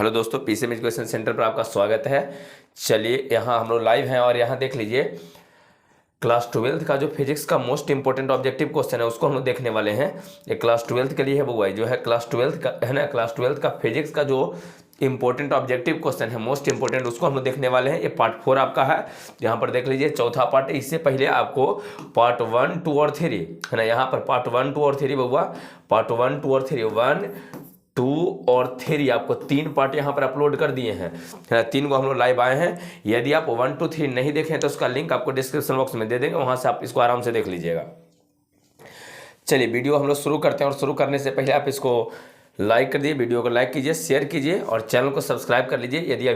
Hello दोस्तों, PCM education centre पर आपका स्वागत है। चलिए यहाँ हम लोग लाइव हैं और यहाँ देख लीजिए क्लास 12th का जो फिजिक्स का मोस्ट इंपॉर्टेंट ऑब्जेक्टिव क्वेश्चन है उसको हम लोग देखने वाले हैं। ये क्लास 12th के लिए है वो जो है क्लास 12th का है ना, क्लास 12th का फिजिक्स का जो इंपॉर्टेंट ऑब्जेक्टिव क्वेश्चन है मोस्ट इंपॉर्टेंट उसको हम लोग देखने वाले हैं। ये पार्ट 4 आपका है। यहाँ पर देख लीजिए चौथा पार्ट है। इससे पहले आपको पार्ट 1, 2 और 3 है ना, यहाँ पर पार्ट 1, 2 और 3 बउआ, पार्ट 1, 2 और 3, 1, 2 और 3 आपको 3 पार्ट यहाँ पर अपलोड कर दिए हैं। 3 को हम लोग लाइव आए हैं। यदि आप 1, 2, 3 नहीं देखें तो उसका लिंक आपको डिस्क्रिप्शन बॉक्स में दे देंगे, वहाँ से आप इसको आराम से देख लीजिएगा। चलिए वीडियो हम लोग शुरू करते हैं और शुरू करने से पहले आप इसको लाइक कर दिए, वीडियो को लाइक कीजिए, शेयर कीजिए और चैनल को सब्सक्राइब कर लीजिए यदि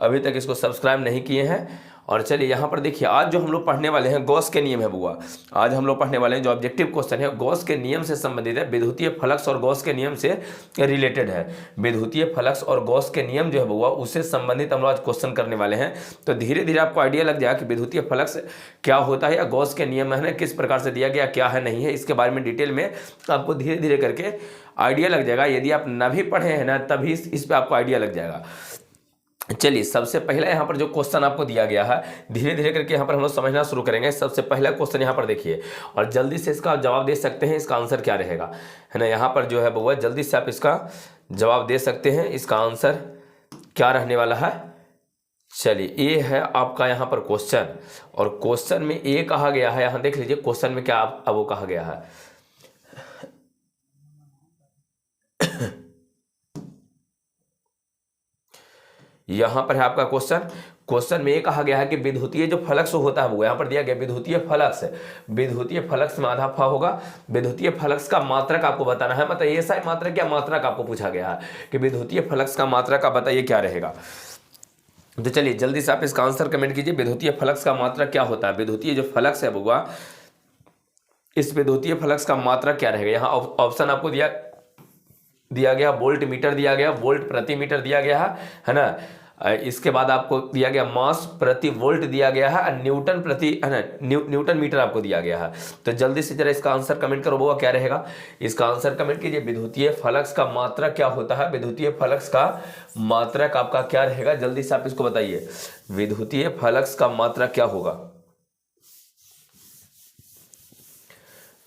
अभी तक इसको सब्सक्राइब नहीं किए हैं। और चलिए यहाँ पर देखिए आज जो हम लोग पढ़ने वाले हैं गॉस के नियम है बुआ। आज हम लोग पढ़ने वाले हैं जो ऑब्जेक्टिव क्वेश्चन है गॉस के नियम से संबंधित है, विद्युतीय फ्लक्स और गॉस के नियम से रिलेटेड है। विद्युतीय फ्लक्स और गॉस के नियम जो है बुआ उससे संबंधित हम लोग आज क्वेश्चन करने वाले हैं। तो धीरे धीरे आपको आइडिया लग जाएगा कि विद्युतीय फ्लक्स क्या होता है या गॉस के नियम है ना किस प्रकार से दिया गया, क्या है नहीं है, इसके बारे में डिटेल में आपको धीरे धीरे करके आइडिया लग जाएगा। यदि आप न भी पढ़े हैं ना तभी इस पर आपको आइडिया लग जाएगा। चलिए सबसे पहला यहाँ पर जो क्वेश्चन आपको दिया गया है धीरे धीरे करके यहाँ पर हम लोग समझना शुरू करेंगे। सबसे पहला क्वेश्चन यहाँ पर देखिए और जल्दी से इसका जवाब दे सकते हैं, इसका आंसर क्या रहेगा है ना। यहाँ पर जो है बउआ जल्दी से आप इसका जवाब दे सकते हैं, इसका आंसर क्या रहने वाला है। चलिए ये है आपका यहाँ पर क्वेश्चन और क्वेश्चन में ये कहा गया है, यहाँ देख लीजिए क्वेश्चन में क्या अब वो कहा गया है। यहाँ पर है आपका क्वेश्चन में ये कहा गया है कि विद्युतीय जो फ्लक्स होता है वो यहाँ पर दिया गया विद्युतीय फ्लक्स में आधा फा होगा। विद्युतीय फ्लक्स का मात्रक आपको बताना है, मतलब ये सारी मात्रक या मात्रक आपको पूछा गया है कि विद्युतीय फ्लक्स का मात्रक आप बताइए क्या रहेगा। तो चलिए जल्दी से आप इसका आंसर कमेंट कीजिए, विद्युतीय फ्लक्स का मात्रक क्या होता है। विद्युतीय जो फ्लक्स है बुआ इस विद्युतीय फ्लक्स का मात्रक क्या रहेगा। यहाँ ऑप्शन आपको दिया गया वोल्ट मीटर दिया गया, वोल्ट प्रति मीटर दिया गया है ना। इसके बाद आपको दिया गया मास प्रति वोल्ट दिया गया है और न्यूटन प्रति है ना न्यूटन मीटर आपको दिया गया है। तो जल्दी से जरा इसका आंसर कमेंट करो वो क्या रहेगा। इसका आंसर कमेंट कीजिए, विद्युतीय फ्लक्स का मात्रक क्या होता है। विद्युतीय फ्लक्स का मात्रक आपका क्या रहेगा, जल्दी से आप इसको बताइए। विद्युतीय फ्लक्स का मात्रक क्या होगा,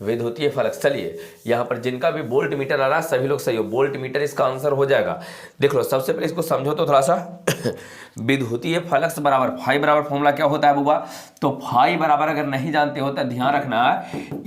विद्युतीय फ्लक्स। चलिए यहाँ पर जिनका भी वोल्ट मीटर आ रहा है सभी लोग सही हो, वोल्ट मीटर इसका आंसर हो जाएगा। देख लो सबसे पहले इसको समझो तो थोड़ा सा विद्युतीय फ्लक्स बराबर फाई बराबर फॉर्मूला क्या होता है बुआ। तो फाई बराबर अगर नहीं जानते हो तो ध्यान रखना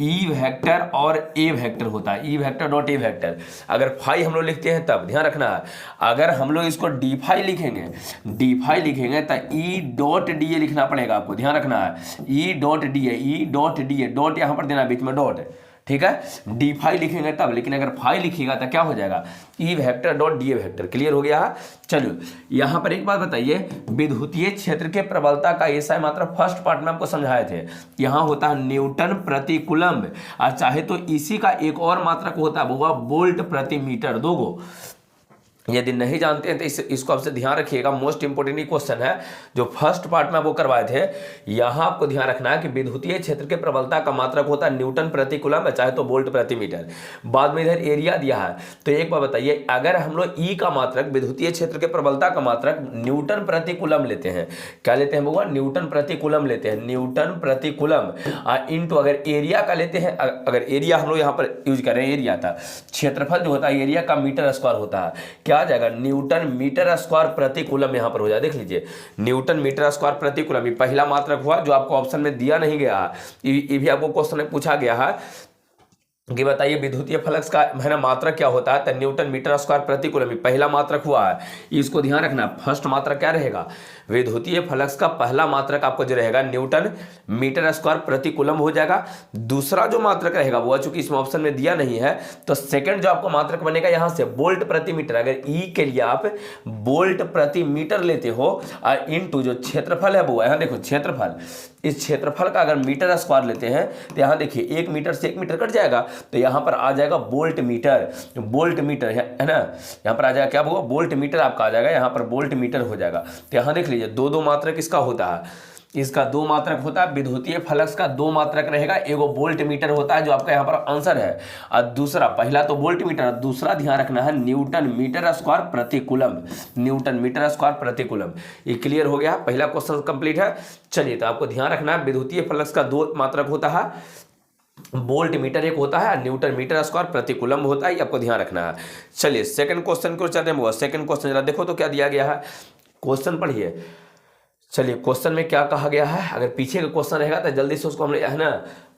ई वेक्टर और ए वेक्टर होता है, ई वेक्टर डॉट ए वेक्टर। अगर फाई हम लोग लिखते हैं तब ध्यान रखना है, अगर हम लोग इसको डी फाई लिखेंगे तो ई डॉट डी ए लिखना पड़ेगा आपको, ध्यान रखना है ई डॉट डी ए, ई डॉट डी ए, डॉट यहाँ पर देना बीच में डॉट, ठीक है। डी फाई लिखेंगे तब, लेकिन अगर फाई लिखिएगा तो क्या हो जाएगा ई vector dot D A vector. Clear हो गया है। चलो यहाँ पर एक बात बताइए, विद्युतीय क्षेत्र के प्रबलता का ऐसा मात्रा फर्स्ट पार्ट में आपको समझाए थे, यहाँ होता है न्यूटन प्रति कूलम्ब और चाहे तो इसी का एक और मात्रक होता है वो वोल्ट प्रति मीटर, दो गो। यदि नहीं जानते हैं तो इसको आपसे ध्यान रखिएगा, मोस्ट इंपोर्टेंट क्वेश्चन है जो फर्स्ट पार्ट में वो करवाए थे। यहाँ आपको ध्यान रखना है कि विद्युतीय क्षेत्र के प्रबलता का मात्रक होता है न्यूटन प्रति कूलम्ब चाहे तो वोल्ट प्रति मीटर। बाद में इधर एरिया दिया है। तो एक बार बताइए, अगर हम लोग ई का मात्रक विद्युतीय क्षेत्र के प्रबलता का मात्रक न्यूटन प्रति कूलम्ब लेते हैं, क्या लेते हैं बुआ, न्यूटन प्रति कूलम्ब लेते हैं, न्यूटन प्रति कूलम्ब इनटू अगर एरिया का लेते हैं, अगर एरिया हम लोग यहाँ पर यूज करें, एरिया था क्षेत्रफल जो होता है एरिया का मीटर स्क्वायर होता है, क्या आ जाएगा न्यूटन मीटर स्क्वायर प्रति कूलम। यहां पर हो जाए देख लीजिए न्यूटन मीटर स्क्वायर प्रति कूलम, ये पहला मात्रक हुआ जो आपको ऑप्शन में दिया नहीं गया, ये भी आपको क्वेश्चन में पूछा गया है कि बताइए विद्युतीय फ्लक्स का है ना मात्रक क्या होता है। तो न्यूटन मीटर स्क्वायर प्रति कूलम पहला मात्रक हुआ है, इसको ध्यान रखना। फर्स्ट मात्रक क्या रहेगा, विद्युतीय फ्लक्स का पहला मात्रक आपको जो रहेगा न्यूटन मीटर स्क्वायर प्रति कूलम हो जाएगा। दूसरा जो मात्रक रहेगा वो चूंकि इसमें ऑप्शन में दिया नहीं है तो सेकंड जो आपको मात्रक बनेगा यहाँ से वोल्ट प्रति मीटर। अगर ई के लिए आप वोल्ट प्रति मीटर लेते हो और इनटू जो क्षेत्रफल है वो यहाँ देखो क्षेत्रफल, इस क्षेत्रफल का अगर मीटर स्क्वायर लेते हैं तो यहाँ देखिए 1 मीटर से 1 मीटर कट जाएगा तो यहाँ पर आ जाएगा वोल्ट मीटर है ना। यहाँ पर आ जाएगा क्या होगा वोल्ट मीटर आपका आ जाएगा, यहाँ पर वोल्ट मीटर हो जाएगा। तो यहाँ देख लीजिए दो मात्रक इसका होता है, इसका 2 मात्रक होता है, विद्युतीय फ्लक्स का 2 मात्रक रहेगा, एगो वोल्ट मीटर होता है जो आपका यहाँ पर आंसर है, और दूसरा, पहला तो वोल्ट मीटर, दूसरा ध्यान रखना है न्यूटन मीटर स्क्वायर प्रति कूलम, न्यूटन मीटर स्क्वायर प्रति कूलम। ये क्लियर हो गया, पहला क्वेश्चन कंप्लीट है। चलिए, तो आपको ध्यान रखना है विद्युतीय फ्लक्स का 2 मात्रक होता है, वोल्ट मीटर एक होता है, न्यूटन मीटर स्क्वायर प्रति कूलम होता है, ये आपको ध्यान रखना है। चलिए सेकंड क्वेश्चन को चलते हैं। सेकंड क्वेश्चन जरा देखो तो क्या दिया गया है, क्वेश्चन पढ़िए। चलिए, क्वेश्चन में क्या कहा गया है, अगर पीछे का क्वेश्चन रहेगा तो जल्दी से उसको हम है ना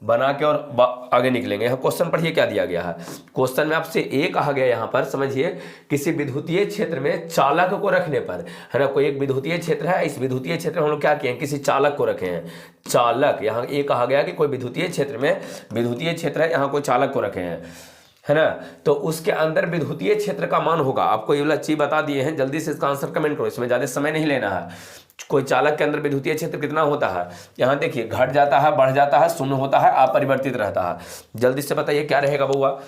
बना के और आगे निकलेंगे। यहाँ क्वेश्चन पढ़िए क्या दिया गया है। क्वेश्चन में आपसे ये कहा गया, यहाँ पर समझिए, किसी विद्युतीय क्षेत्र में चालक को रखने पर, है ना, कोई एक विद्युतीय क्षेत्र है, इस विद्युतीय क्षेत्र में हम लोग क्या किए हैं, किसी चालक को रखे हैं, चालक। यहाँ ये कहा गया कि कोई विद्युतीय क्षेत्र में, विद्युतीय क्षेत्र है, यहाँ कोई चालक को रखे हैं, है ना, तो उसके अंदर विद्युतीय क्षेत्र का मान होगा, आपको ये वाला चीज बता दिए हैं, जल्दी से इसका आंसर कमेंट करो, इसमें ज्यादा समय नहीं लेना है। कोई चालक के अंदर विद्युतीय क्षेत्र कितना होता है, यहाँ देखिए, घट जाता है, बढ़ जाता है, शून्य होता है, अपरिवर्तित रहता है। जल्दी से बताइए क्या रहेगा बउआ।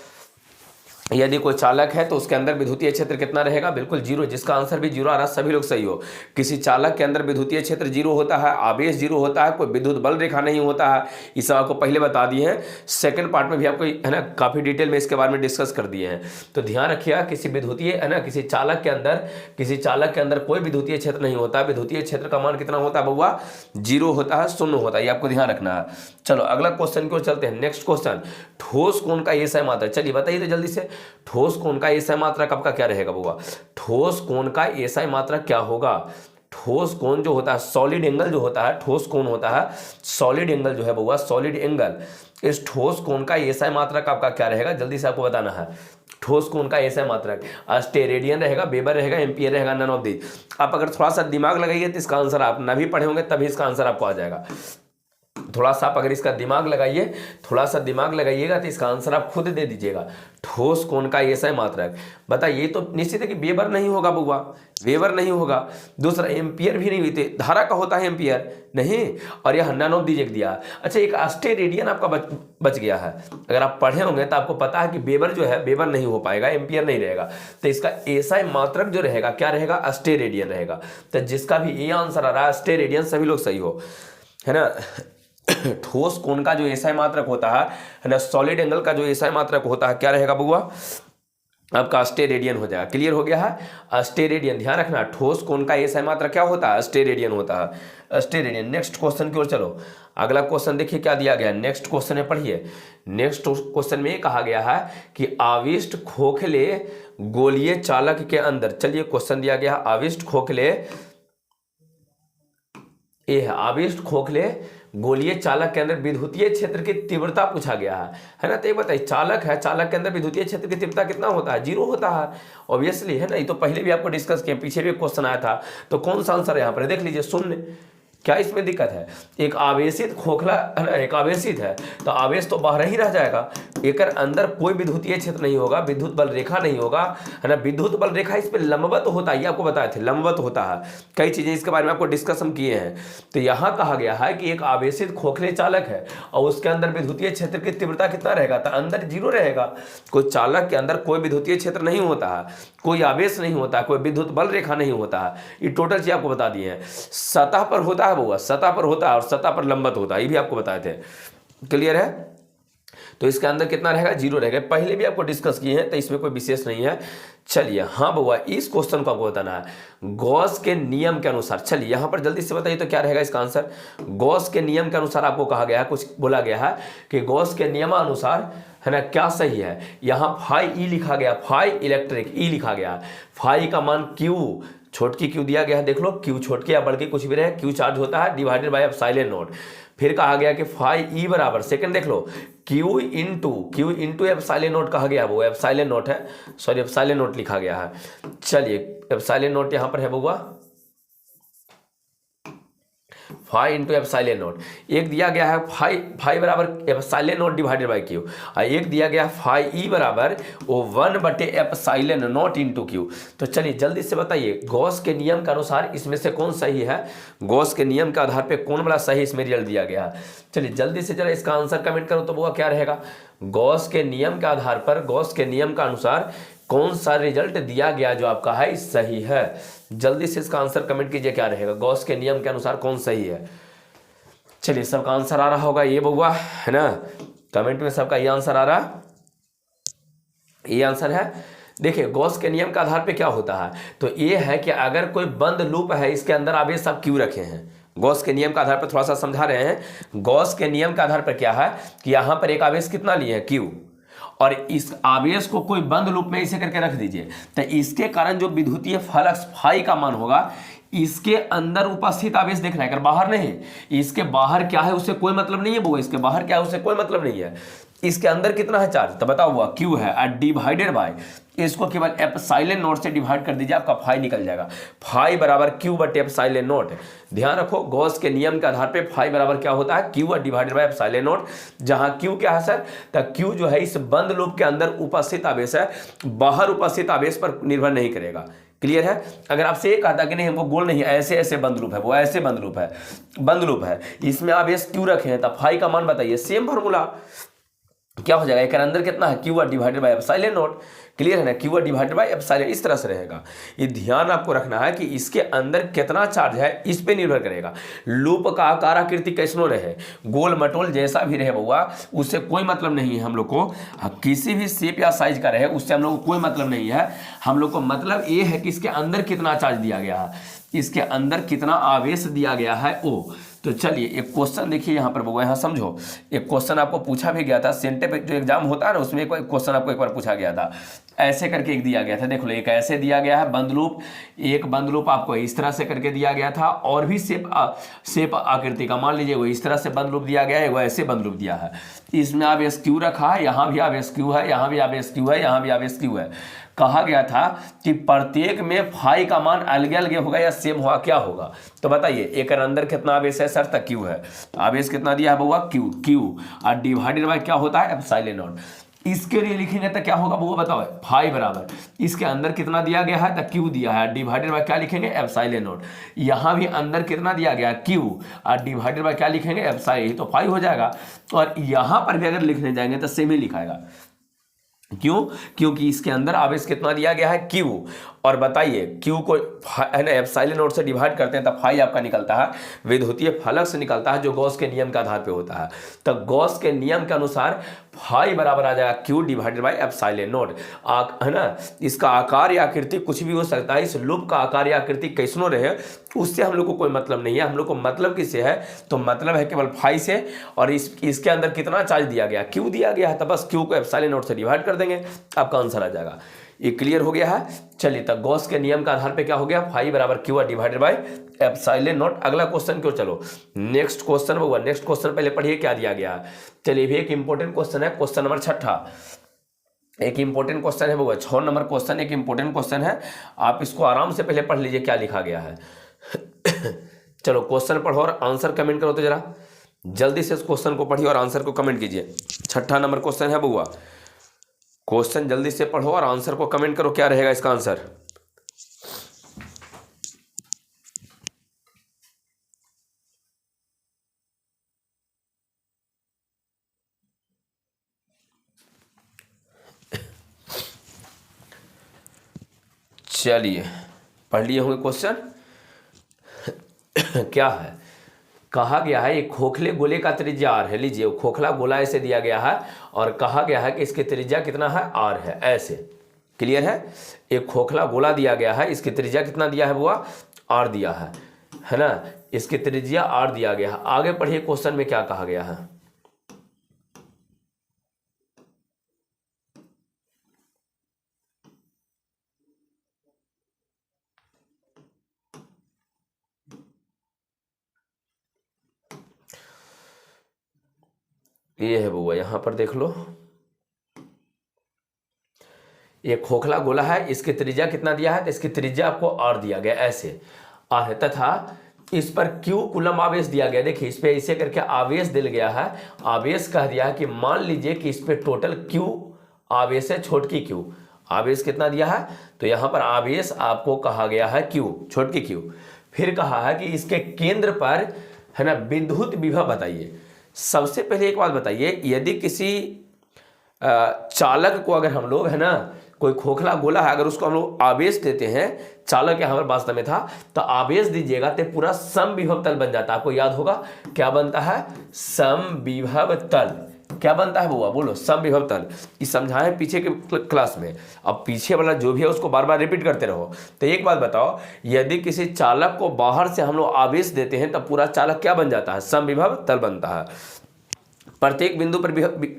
यदि कोई चालक है तो उसके अंदर विद्युतीय क्षेत्र कितना रहेगा, बिल्कुल जीरो, जिसका आंसर भी जीरो आ रहा, सभी लोग सही हो। किसी चालक के अंदर विद्युतीय क्षेत्र जीरो होता है, आवेश जीरो होता है, कोई विद्युत बल रेखा नहीं होता है, इस आपको पहले बता दिए हैं। सेकंड पार्ट में भी आपको है ना काफी डिटेल में इसके बारे में डिस्कस कर दिए हैं। तो ध्यान रखिएगा, किसी विद्युतीय है ना, किसी चालक के अंदर कोई विद्युतीय क्षेत्र नहीं होता, विद्युतीय क्षेत्र का मान कितना होता है बउआ, जीरो होता है, शून्य होता है, ये आपको ध्यान रखना है। चलो अगला क्वेश्चन को चलते हैं। नेक्स्ट क्वेश्चन, ठोस कोण का एसआई मात्रक। चलिए बताइए तो जल्दी से, ठोस कोण का एसआई मात्रक आपका क्या रहेगा बउआ, ठोस कोण का एसआई मात्रक क्या होगा। ठोस कोण जो होता है, सॉलिड एंगल जो होता है, ठोस कोण होता है, सॉलिड एंगल जो है बउआ, सॉलिड एंगल, इस ठोस कोण का एसआई मात्रक आपका क्या रहेगा, जल्दी से आपको बताना है। ठोस कोण का एसआई मात्रक स्टेरेडियन रहेगा, वेबर रहेगा, एम्पियर रहेगा, नन ऑफ दी। आप अगर थोड़ा सा दिमाग लगाइए तो इसका आंसर आप ना भी पढ़े होंगे तभी इसका आंसर आपको आ जाएगा। थोड़ा सा आप अगर इसका दिमाग लगाइए, थोड़ा सा दिमाग लगाइएगा तो इसका आंसर आप खुद दे दीजिएगा। ठोस कोण का एसआई मात्रक बताइए, ये तो निश्चित है कि वेबर नहीं होगा बुआ, वेबर नहीं होगा। दूसरा एम्पियर भी नहीं हुई, धारा का होता है एम्पियर नहीं, और यह नन ऑफ दी दिया। अच्छा, एक अस्टेरेडियन आपका बच गया है, अगर आप पढ़े होंगे तो आपको पता है कि वेबर जो है, वेबर नहीं हो पाएगा, एम्पियर नहीं रहेगा, तो इसका एसआई मात्रक जो रहेगा क्या रहेगा, अस्टेरेडियन रहेगा। तो जिसका भी ये आंसर आ रहा है अस्टेरेडियन, सभी लोग सही हो, है ना। ठोस कोण का जो एसआई मात्रक होता है ना, सॉलिड एंगल का जो एसआई मात्रक होता है क्या रहेगा बुआ, आपका अस्टेरेडियन हो जाएगा। क्लियर हो गया है, अस्टेरेडियन। ध्यान रखना, ठोस कोण का एसआई मात्रक क्या होता है, अस्टेरेडियन होता है, अस्टेरेडियन। नेक्स्ट क्वेश्चन की ओर चलो। अगला क्वेश्चन देखिए क्या दिया गया, नेक्स्ट क्वेश्चन में पढ़िए। नेक्स्ट क्वेश्चन में कहा गया है कि आविष्ट खोखले गोलीय चालक के अंदर, चलिए क्वेश्चन दिया गया है, आविष्ट खोखले, ये है आविष्ट खोखले गोलीय चालक के अंदर विद्युतीय क्षेत्र की तीव्रता पूछा गया है ना। तो ये बताइए, चालक है, चालक के अंदर विद्युतीय क्षेत्र की तीव्रता कितना होता है, जीरो होता है, ऑब्वियसली, है ना। ये तो पहले भी आपको डिस्कस किया, पीछे भी क्वेश्चन आया था। तो कौन सा आंसर है यहाँ पर, देख लीजिए, शून्य। क्या इसमें दिक्कत है, एक आवेशित खोखला है ना, एक आवेशित है तो आवेश तो बाहर ही रह जाएगा, एक अंदर कोई विद्युतीय क्षेत्र नहीं होगा, विद्युत बल रेखा नहीं होगा, है ना। विद्युत बल रेखा इस पे लंबवत होता है, ये आपको बताए थे, लंबवत होता है। कई चीजें इसके बारे में आपको डिस्कस हम किए हैं। तो यहाँ कहा गया है कि एक आवेशित खोखले चालक है और उसके अंदर विद्युतीय क्षेत्र की तीव्रता कितना रहेगा, तो अंदर जीरो रहेगा। कोई चालक के अंदर कोई विद्युतीय क्षेत्र नहीं होता है, कोई आवेश नहीं होता, कोई विद्युत बल रेखा नहीं होता है, ये टोटल चीज आपको बता दिए हैं। सतह पर होता है वो, सतह पर होता है और सतह पर लंबवत होता है, ये भी आपको बताए थे। क्लियर है, तो इसके अंदर कितना रहेगा, जीरो रहेगा। पहले भी आपको डिस्कस किए हैं तो इसमें कोई विशेष नहीं है। चलिए हाँ बउआ, इस क्वेश्चन को आपको बताना है गॉस के नियम के अनुसार। चलिए यहाँ पर जल्दी से बताइए तो क्या रहेगा इसका आंसर। गॉस के नियम के अनुसार आपको कहा गया है, कुछ बोला गया है कि गॉस के नियमानुसार, है ना, क्या सही है। यहाँ फाई ई लिखा गया, फाई इलेक्ट्रिक ई लिखा गया, फाई का मान क्यू, छोटकी क्यू दिया गया है, देख लो, क्यू छोटकी या बड़की कुछ भी रहे, क्यू चार्ज होता है डिवाइडेड बाय एप्सिलॉन नॉट। फिर कहा गया कि फाई ई बराबर, सेकंड देख लो, क्यू इंटू एप्सिलॉन नॉट कहा गया, वो एप्सिलॉन नॉट है, सॉरी एप्सिलॉन नॉट लिखा गया है। चलिए एप्सिलॉन नॉट यहां पर है बउआ, फाई इंटू एप्सिलॉन नॉट। एक दिया गया है फाई बराबर epsilon not divided by Q, और एक दिया गया फाई ई बराबर वो 1/एप्सिलॉन नॉट इंटू क्यू। तो चलिए जल्दी से बताइए, गॉस के नियम के अनुसार इसमें से कौन सही है, गॉस के नियम के आधार पे कौन वाला सही इसमें रिजल्ट दिया गया है। चलिए जल्दी से जरा इसका आंसर कमेंट करो तो वो क्या रहेगा। गॉस के नियम के आधार पर, गॉस के नियम के अनुसार कौन सा रिजल्ट दिया गया जो आपका है सही है। जल्दी से इसका आंसर कमेंट कीजिए क्या रहेगा, गॉस के नियम के अनुसार कौन सही है। चलिए सबका आंसर आ रहा होगा ये बउआ, है ना, कमेंट में सबका ये आंसर आ रहा, ये आंसर है। देखिए गॉस के नियम के आधार पे क्या होता है, तो ये है कि अगर कोई बंद लूप है, इसके अंदर आवेश सब क्यों रखे हैं, गॉस के नियम के आधार पर थोड़ा सा समझा रहे हैं। गॉस के नियम के आधार पर क्या है कि यहां पर एक आवेश कितना लिए है, क्यू, और इस आवेश को कोई बंद लूप में इसे करके रख दीजिए, तो इसके कारण जो विद्युतीय फ्लक्स फाई का मान होगा, इसके अंदर उपस्थित आवेश देखना है, अगर बाहर नहीं, इसके बाहर क्या है उससे कोई मतलब नहीं है वो, इसके बाहर क्या है उससे कोई मतलब नहीं है, इसके अंदर कितना है चार्ज, तो बताओ हुआ क्यू है, डिवाइडेड बाय इसको केवल एप्सिलॉन नॉट से डिवाइड कर दीजिए, आपका फाई निकल जाएगा, फाई बराबर क्यू बटे एप्सिलॉन नॉट। ध्यान रखो गॉस के नियम के आधार पे फाई बराबर क्या होता है, Q divided by epsilon not, जहां क्यू क्या है सर, तो क्यू जो है इस बंद लूप के अंदर उपस्थित आवेश है, बाहर उपस्थित आवेश पर निर्भर नहीं करेगा। क्लियर है। अगर आपसे ये कहा था कि नहीं वो गोल नहीं, ऐसे ऐसे बंद लूप है, वो ऐसे बंद लूप है, बंद लूप है, इसमें आवेश क्यू रखे हैं, तब फाई का मान बताइए, सेम फार्मूला क्या हो जाएगा, एक अंदर कितना है, Q divided by epsilon not. Clear है ना, क्यू डिवाइडेड बाय एप्सिलॉन, इस तरह से रहेगा। ये ध्यान आपको रखना है कि इसके अंदर कितना चार्ज है इस पे निर्भर करेगा। लूप का आकार आकृति कैसनो रहे, गोल मटोल जैसा भी रहे बउआ, उससे कोई मतलब नहीं है हम लोग को, किसी भी शेप या साइज का रहे उससे हम लोग को कोई मतलब नहीं है। हम लोग को मतलब ये है कि इसके अंदर कितना चार्ज दिया गया है, इसके अंदर कितना आवेश दिया गया है ओ। तो चलिए एक क्वेश्चन देखिए यहाँ पर बउआ, यहाँ समझो, एक क्वेश्चन आपको पूछा भी गया था, सेंटे पे जो एग्जाम होता है ना उसमें एक क्वेश्चन आपको एक बार पूछा गया था, ऐसे करके एक दिया गया था, देख लो एक ऐसे दिया गया है बंद लूप, एक बंद लूप आपको इस तरह से करके दिया गया था, और भी शेप आकृति का, मान लीजिए वो इस तरह से बंद लूप दिया गया है, वो ऐसे बंद लूप दिया है, इसमें आवेश क्यू रखा है, यहाँ भी आवेश क्यू है, यहाँ भी आवेश क्यू है, यहाँ भी आवेश क्यू है। कहा गया था कि प्रत्येक में फाई का मान अलग अलग होगा या सेम होगा, क्या होगा, तो बताइए एक अंदर कितना आवेश है सर, तक क्यू है, आवेश कितना दिया है बउआ, क्यू, क्यू और डिवाइडेड बाय क्या होता है, एप्सिलॉन नॉट। इसके लिए लिखेंगे तो क्या होगा बउआ बताओ, फाई बराबर इसके अंदर कितना दिया गया है, तो क्यू दिया है, डिवाइडेड बाय क्या लिखेंगे, एप्सिलॉन नॉट। यहाँ भी अंदर कितना दिया गया है, क्यू, और डिवाइडेड बाय क्या लिखेंगे, एप्सिलॉन, तो फाई हो जाएगा। और यहाँ पर भी अगर लिखने जाएंगे तो सेम ही लिखाएगा, क्यों, क्योंकि इसके अंदर आवेश कितना दिया गया है, क्यू, और बताइए क्यू को है ना एप्सिलॉन नॉट से डिवाइड करते हैं तब फाई आपका निकलता है, विद्युतीय फ्लक्स निकलता है जो गॉस के नियम के आधार पे होता है। तो गॉस के नियम के अनुसार फाई बराबर आ जाएगा Q divided by epsilon naught, है ना। इसका आकार या आकृति कुछ भी हो सकता है, इस लूप का आकार या आकृति कैसनो रहे उससे हम लोग को कोई मतलब नहीं है, हम लोग को मतलब किससे है, तो मतलब है केवल फाई से, और इसके अंदर कितना चार्ज दिया गया, क्यू दिया गया है, तो बस क्यू को एप्सिलॉन नॉट से डिवाइड कर देंगे, आपका आंसर आ जाएगा। ये क्लियर हो गया है। चलिए तब गॉस के नियम के आधार पे क्या हो गया, फाई बराबर Q divided by epsilon not. अगला क्वेश्चन क्यों, चलो नेक्स्ट क्वेश्चन होगा, नेक्स्ट क्वेश्चन पहले पढ़िए क्या दिया गया है। चलिए भी एक इंपॉर्टेंट क्वेश्चन है, क्वेश्चन नंबर 6, एक इंपॉर्टेंट क्वेश्चन है वो 6 नंबर क्वेश्चन, एक इंपॉर्टेंट क्वेश्चन है, आप इसको आराम से पहले पढ़ लीजिए क्या लिखा गया है। चलो क्वेश्चन पढ़ो और आंसर कमेंट करो, तो जरा जल्दी से इस क्वेश्चन को पढ़िए और आंसर को कमेंट कीजिए। 6 नंबर क्वेश्चन है बउआ, क्वेश्चन जल्दी से पढ़ो और आंसर को कमेंट करो, क्या रहेगा इसका आंसर। चलिए पढ़ लिए होंगे क्वेश्चन। क्या है, कहा गया है एक खोखले गोले का त्रिज्या आर है, लीजिए खोखला गोला ऐसे दिया गया है और कहा गया है कि इसकी त्रिज्या कितना है, आर है, ऐसे। क्लियर है, एक खोखला गोला दिया गया है, इसकी त्रिज्या कितना दिया है बुआ, आर दिया है ना, इसकी त्रिज्या आर दिया गया है। आगे पढ़िए क्वेश्चन में क्या कहा गया है। ये है बुआ, यहां पर देख लो, ये खोखला गोला है, इसकी त्रिज्या कितना दिया है, तो इसकी त्रिज्या आपको आर दिया गया ऐसे आर है, तथा इस पर क्यू कूलम आवेश दिया गया। देखिए इस पे ऐसे करके आवेश दिया गया है, आवेश कह दिया है कि मान लीजिए कि इस पे टोटल क्यू आवेश है, छोटकी क्यू आवेश कितना दिया है, तो यहाँ पर आवेश आपको कहा गया है क्यू, छोटकी क्यू। फिर कहा है कि इसके केंद्र पर है ना विद्युत विभव बताइए। सबसे पहले एक बात बताइए, यदि किसी चालक को अगर हम लोग है ना कोई खोखला गोला है, अगर उसको हम लोग आवेश देते हैं, चालक यहाँ पर वास्तव में था, तो आवेश दीजिएगा तो पूरा समविभव तल बन जाता है। आपको याद होगा क्या बनता है? समविभव तल। क्या बनता है बुआ? बोलो, समविभव तल। ये समझाए पीछे के क्लास में। अब पीछे वाला जो भी है उसको बार बार रिपीट करते रहो। तो एक बात बताओ, यदि किसी चालक को बाहर से हम लोग आवेश देते हैं तब पूरा चालक क्या बन जाता है? समविभव तल बनता है। प्रत्येक बिंदु पर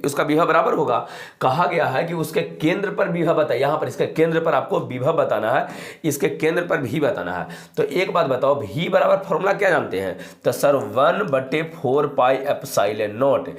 उसका विभव बराबर होगा। कहा गया है कि उसके केंद्र पर विभव बताइए। यहाँ पर इसके केंद्र पर आपको विभव बताना है, इसके केंद्र पर भी बताना है। तो एक बात बताओ, भी बराबर फॉर्मूला क्या जानते हैं? तो सर 1/4 पाई एप्सिलॉन नॉट।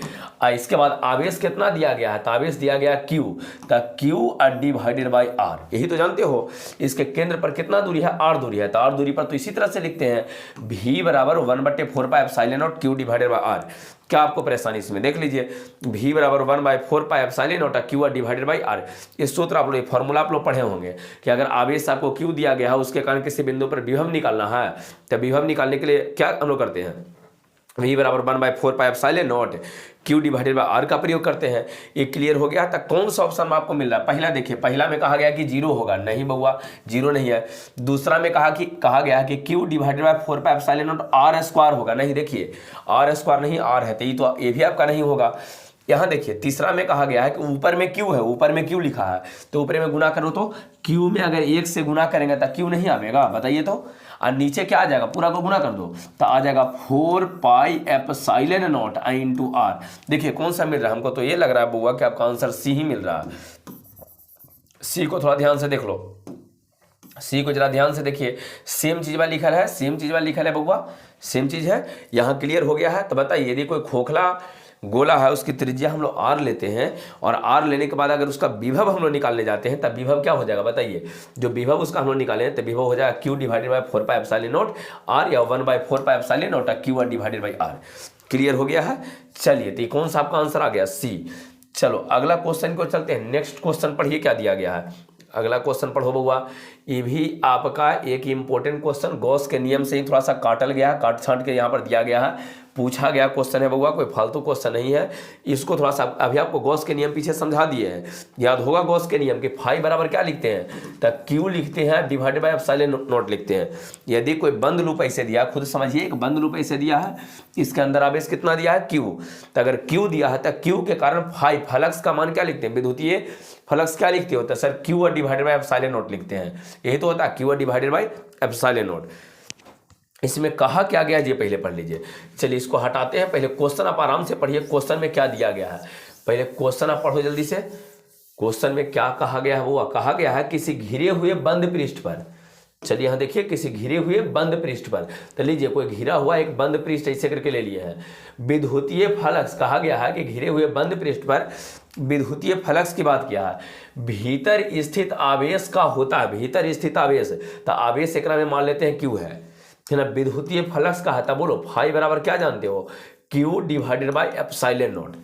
इसके बाद आवेश कितना दिया गया है? तो आवेश दिया गया Q, तो Q डिवाइडेड बाई R, यही तो जानते हो। इसके केंद्र पर कितना दूरी है? R दूरी है। तो R दूरी पर तो इसी तरह से लिखते हैं, भी बराबर 1/4 पाई epsilon not Q divided by R। क्या आपको परेशानी इसमें? देख लीजिए, v बराबर 1/4 पाई epsilon not Q divided by R। इस सूत्र आप लोग, फॉर्मूला आप लोग पढ़े होंगे कि अगर आवेश आपको Q दिया गया है, उसके कारण किसी बिंदु पर विभव निकालना है, तो विभव निकालने के लिए क्या हम लोग करते हैं? v बराबर 1/4 पाई epsilon not Q divided by R का प्रयोग करते हैं। ये क्लियर हो गया? तो कौन सा ऑप्शन में आपको मिल रहा है? पहला देखिए, पहला में कहा गया कि 0 होगा, नहीं बउआ 0 नहीं है। दूसरा में कहा गया कि Q divided by 4 pi epsilon not R square होगा, नहीं, देखिए R स्क्वायर नहीं, R है, तो ये भी आपका नहीं होगा। यहाँ देखिए, तीसरा में कहा गया है कि ऊपर में Q है, ऊपर में Q लिखा है, तो ऊपर में गुना करो तो Q में अगर 1 से गुना करेंगे तो Q नहीं आएगा, बताइए तो। और नीचे क्या आ जाएगा? पूरा को गुना कर दो तो आ जाएगा 4 पाई एप्सिलॉन नॉट इनटू R। देखिए कौन सा मिल रहा है हमको? तो ये लग रहा है बुआ कि आपका आंसर C ही मिल रहा है। C को थोड़ा ध्यान से देख लो, C को जरा ध्यान से देखिए, सेम चीज वाला लिखा है, सेम चीज वाला लिखा है बउआ, सेम चीज है। यहाँ क्लियर हो गया है। तो बताइए, यदि कोई खोखला गोला है, उसकी त्रिज्या हम लोग R लेते हैं, और R लेने के बाद अगर उसका विभव हम लोग निकालने जाते हैं, तब विभव क्या हो जाएगा? बताइए, जो विभव उसका हम लोग निकाले हैं, तो विभव हो जाएगा Q divided by 4 pi epsilon not R, या 1/4 पाई epsilon not Q divided by R। Clear हो गया है? चलिए, तो कौन सा आपका आंसर आ गया? C। चलो अगला क्वेश्चन को चलते हैं। नेक्स्ट क्वेश्चन पढ़िए क्या दिया गया है। अगला क्वेश्चन पढ़ो बउआ। ये भी आपका एक इंपॉर्टेंट क्वेश्चन, गॉस के नियम से ही थोड़ा सा काटल गया है, काट छांट के यहाँ पर दिया गया है, पूछा गया क्वेश्चन है बउआ, कोई फालतू क्वेश्चन नहीं है। इसको थोड़ा सा अभी आपको गॉस के नियम पीछे समझा दिए हैं, याद होगा गॉस के नियम कि फाई बराबर क्या लिखते हैं? तो Q लिखते हैं डिवाइडेड बाई एप्सिलॉन नॉट लिखते हैं। यदि कोई बंद लूप ऐसे दिया, खुद समझिए, एक बंद लूप ऐसे दिया है, इसके अंदर आवेश कितना दिया है? Q। तो अगर Q दिया है तो Q के कारण फाई फ्लक्स का मान क्या लिखते हैं? विद्युतीय फ्लक्स क्या लिखते होता है sir? Q divided by epsilon not लिखते हैं, यही तो होता है Q divided by epsilon not. इसमें कहा क्या गया ये पहले पढ़ लीजिए। चलिए इसको हटाते हैं, पहले क्वेश्चन आप आराम से पढ़िए, क्वेश्चन में क्या दिया गया है। पहले क्वेश्चन आप पढ़ो जल्दी से। क्वेश्चन में क्या कहा गया है? वो कहा गया है किसी घिरे हुए बंद पृष्ठ पर, चलिए यहाँ देखिए, किसी घिरे हुए बंद पृष्ठ पर, तो लीजिए कोई घिरा हुआ एक बंद पृष्ठ ऐसे करके ले लिए हैं। विद्युतीय फ्लक्स, कहा गया है कि घिरे हुए बंद पृष्ठ पर विद्युतीय फ्लक्स की बात किया है, भीतर स्थित आवेश का होता है, भीतर स्थित आवेश, तो आवेश एक में मान लेते हैं Q है ना, विद्युतीय फ्लक्स का है, तब बोलो फाई बराबर क्या जानते हो? Q divided by epsilon not.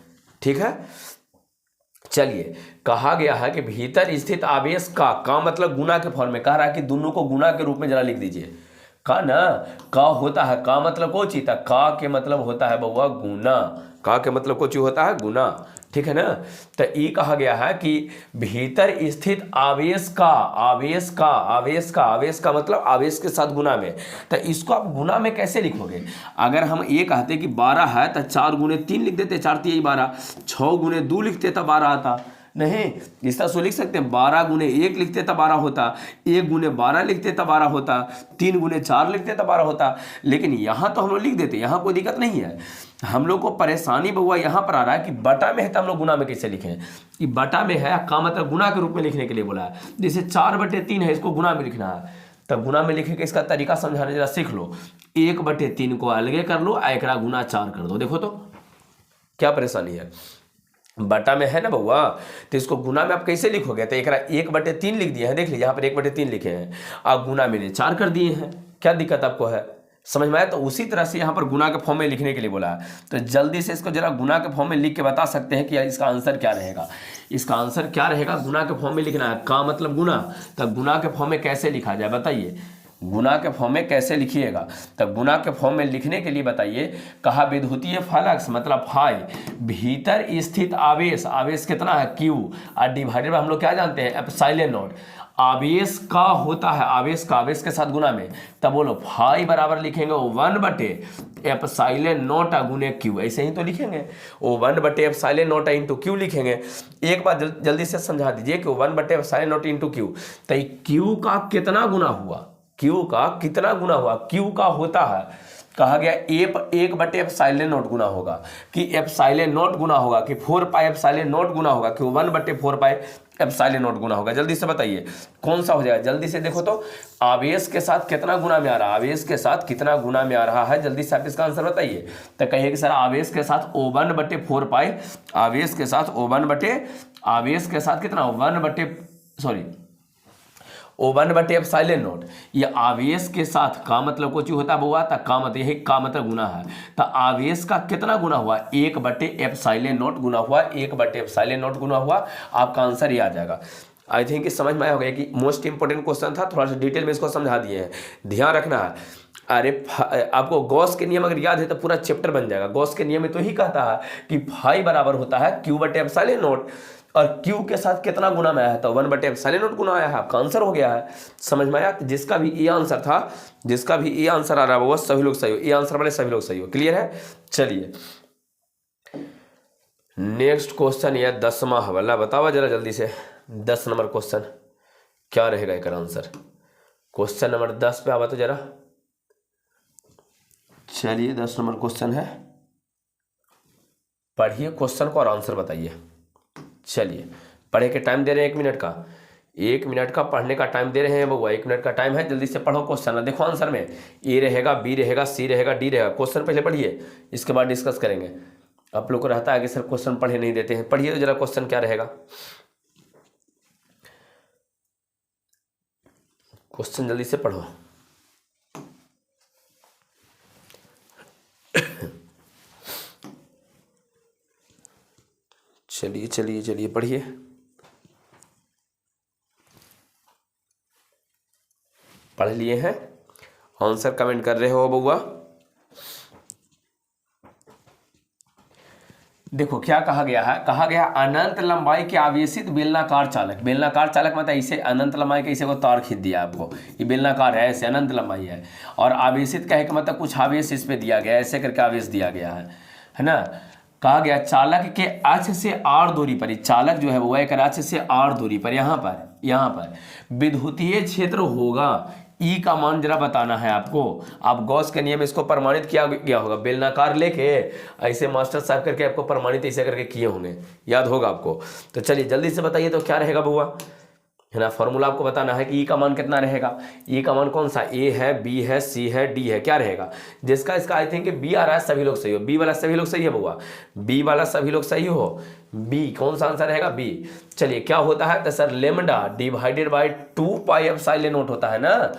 ठीक है, चलिए कहा गया है कि भीतर स्थित आवेश का मतलब गुना के फॉर्म में, कह रहा है कि दोनों को गुना के रूप में जरा लिख दीजिए। का ना, का होता है, का मतलब को चीज था, का के मतलब होता है बउआ गुना, का के मतलब को चीज होता है गुना, ठीक है ना। तो ये कहा गया है कि भीतर स्थित आवेश का मतलब आवेश के साथ गुना में, तो इसको आप गुना में कैसे लिखोगे? अगर हम ये कहते कि 12 है तो 4 गुने 3 लिख देते, 4 3 12, 6 गुने 2 लिखते तो 12 आता, नहीं इस तरह से लिख सकते हैं, 12 गुने 1 लिखते तो 12 होता, 1 गुने 12 लिखते तो 12 होता, 3 गुने 4 लिखते तो 12 होता। लेकिन यहाँ तो हम लोग लिख देते, यहाँ कोई दिक्कत नहीं है। हम लोग को परेशानी बहुआ यहाँ पर आ रहा है कि बटा में है तो हम लोग गुना में कैसे लिखें? कि बटा में है का मतलब गुना के रूप में लिखने के लिए बोला है। जैसे 4/3 है, इसको गुना में लिखना है, तब गुना में लिखे के इसका तरीका समझाने जरा सीख लो। 1/3 को अलगे कर लो, एकरा गुना 4 कर दो, देखो तो क्या परेशानी है। बटा में है ना बउआ, तो इसको गुना में आप कैसे लिखोगे? तो एकरा 1/3 लिख दिया है, देख लीजिए यहाँ पर 1/3 लिखे हैं, आप गुना में 4 कर दिए हैं, क्या दिक्कत आपको है? समझ में आया? तो उसी तरह से यहाँ पर गुना के फॉर्म में लिखने के लिए बोला है, तो जल्दी से इसको जरा गुना के फॉर्म में लिख के बता सकते हैं कि इसका आंसर क्या रहेगा। इसका आंसर क्या रहेगा? गुना के फॉर्म में लिखना है, का मतलब गुना, तब गुना के फॉर्म में कैसे लिखा जाए बताइए? गुना के फॉर्म में कैसे लिखिएगा? तो गुना के फॉर्म में लिखने के लिए बताइए, कहा विद्युतीय फ्लक्स मतलब फाई, भीतर स्थित आवेश, आवेश कितना है Q, और डिवाइडेड बाय हम लोग क्या जानते हैं एप्सिलॉन नॉट, आवेश का होता है, आवेश का आवेश के साथ गुना में, तब बोलो फाई बराबर लिखेंगे 1/एप्सिलॉन नॉट गुने Q, ऐसे ही तो लिखेंगे, वो 1/एप्सिलॉन नॉट इंटू Q लिखेंगे। एक बार जल्दी से समझा दीजिए कि 1/एप्सिलॉन नॉट इंटू Q, तो Q का कितना गुना हुआ, Q का कितना गुना हुआ, Q का होता है, कहा गया 1/एप्सिलॉन नॉट गुना होगा, कि एप्सिलॉन नॉट गुना होगा, कि 4 पाई एप्सिलॉन नॉट गुना होगा, कि 1/4 पाई एप्सिलॉन नॉट गुना होगा। जल्दी से बताइए कौन सा हो जाएगा, जल्दी से देखो तो, आवेश के साथ कितना गुना में आ रहा है, आवेश के साथ कितना गुना में आ रहा है, जल्दी से आप इसका आंसर बताइए। तो कहिए कि सर आवेश के साथ 1/4 पाई, आवेश के साथ आवेश के साथ कितना 1/एप्सिलॉन नॉट, ये आवेश के साथ का मतलब कुछ होता है बुआ, तो का मतलब यही का मतलब गुना है, तो आवेश का कितना गुना हुआ 1/एप्सिलॉन नॉट गुना हुआ, 1/एप्सिलॉन नॉट गुना हुआ, आपका आंसर ये आ जाएगा। आई थिंक समझ में आया होगा कि मोस्ट इंपोर्टेंट क्वेश्चन था, थोड़ा सा डिटेल में इसको समझा दिए हैं, ध्यान रखना है। अरे आपको गॉस के नियम अगर याद है तो पूरा चैप्टर बन जाएगा। गॉस के नियम में तो ही कहता है कि फाई बराबर होता है Q/एप्सिलॉन नॉट, और Q के साथ कितना गुना में आया है, तो 1/एप्सिलॉन नॉट गुना आया है, आपका आंसर हो गया है। समझ में आया? जिसका भी ये आंसर था, जिसका भी ये आंसर आ रहा है वो सभी लोग सही हो, ये आंसर वाले सभी लोग सही हो। क्लियर है? चलिए नेक्स्ट क्वेश्चन ये 10वां वाला, बताओ जरा जल्दी से 10 नंबर क्वेश्चन क्या रहेगा इसका आंसर। क्वेश्चन नंबर 10 पे आवा तो जरा। चलिए 10 नंबर क्वेश्चन है, पढ़िए क्वेश्चन को और आंसर बताइए। चलिए पढ़े के टाइम दे रहे हैं 1 मिनट का, 1 मिनट का पढ़ने का टाइम दे रहे हैं बउआ, 1 मिनट का टाइम है, जल्दी से पढ़ो क्वेश्चन। देखो आंसर में ए रहेगा, बी रहेगा, सी रहेगा, डी रहेगा। क्वेश्चन पहले पढ़िए, इसके बाद डिस्कस करेंगे। आप लोग को रहता है कि सर क्वेश्चन पढ़े नहीं देते हैं, पढ़िए तो जरा क्वेश्चन क्या रहेगा। क्वेश्चन जल्दी से पढ़ो। चलिए चलिए चलिए पढ़िए। पढ़ लिए हैं, आंसर कमेंट कर रहे हो बउआ। देखो क्या कहा गया है, कहा गया अनंत लंबाई के आवेशित बेलनाकार चालक, बेलनाकार चालक मतलब इसे अनंत लंबाई के, इसे को तार खींच दिया आपको, ये बेलनाकार है, ऐसे अनंत लंबाई है, और आवेशित कहे कि मतलब कुछ आवेश इस पे दिया गया, ऐसे करके आवेश दिया गया है ना। कहा गया चालक के अक्ष से r दूरी पर, चालक जो है वो एक अक्ष से r दूरी पर, यहाँ पर विद्युतीय क्षेत्र होगा, ई का मान जरा बताना है आपको। आप गॉस के नियम इसको प्रमाणित किया गया होगा, बेलनाकार लेके ऐसे मास्टर साहब करके आपको प्रमाणित ऐसे करके किए होंगे, याद होगा आपको। तो चलिए जल्दी से बताइए तो क्या रहेगा बुआ, है ना। फॉर्मूला आपको बताना है कि ई का मान कितना रहेगा। ई का मान कौन सा, ए है, बी है, सी है, डी है, क्या रहेगा। जिसका इसका आई थिंक बी आ रहा है, सभी लोग सही हो, बी वाला सभी लोग सही है बुआ, बी वाला सभी लोग सही हो, बी कौन सा आंसर रहेगा, बी। चलिए क्या होता है तो sir lambda divided by 2 pi epsilon not होता है ना,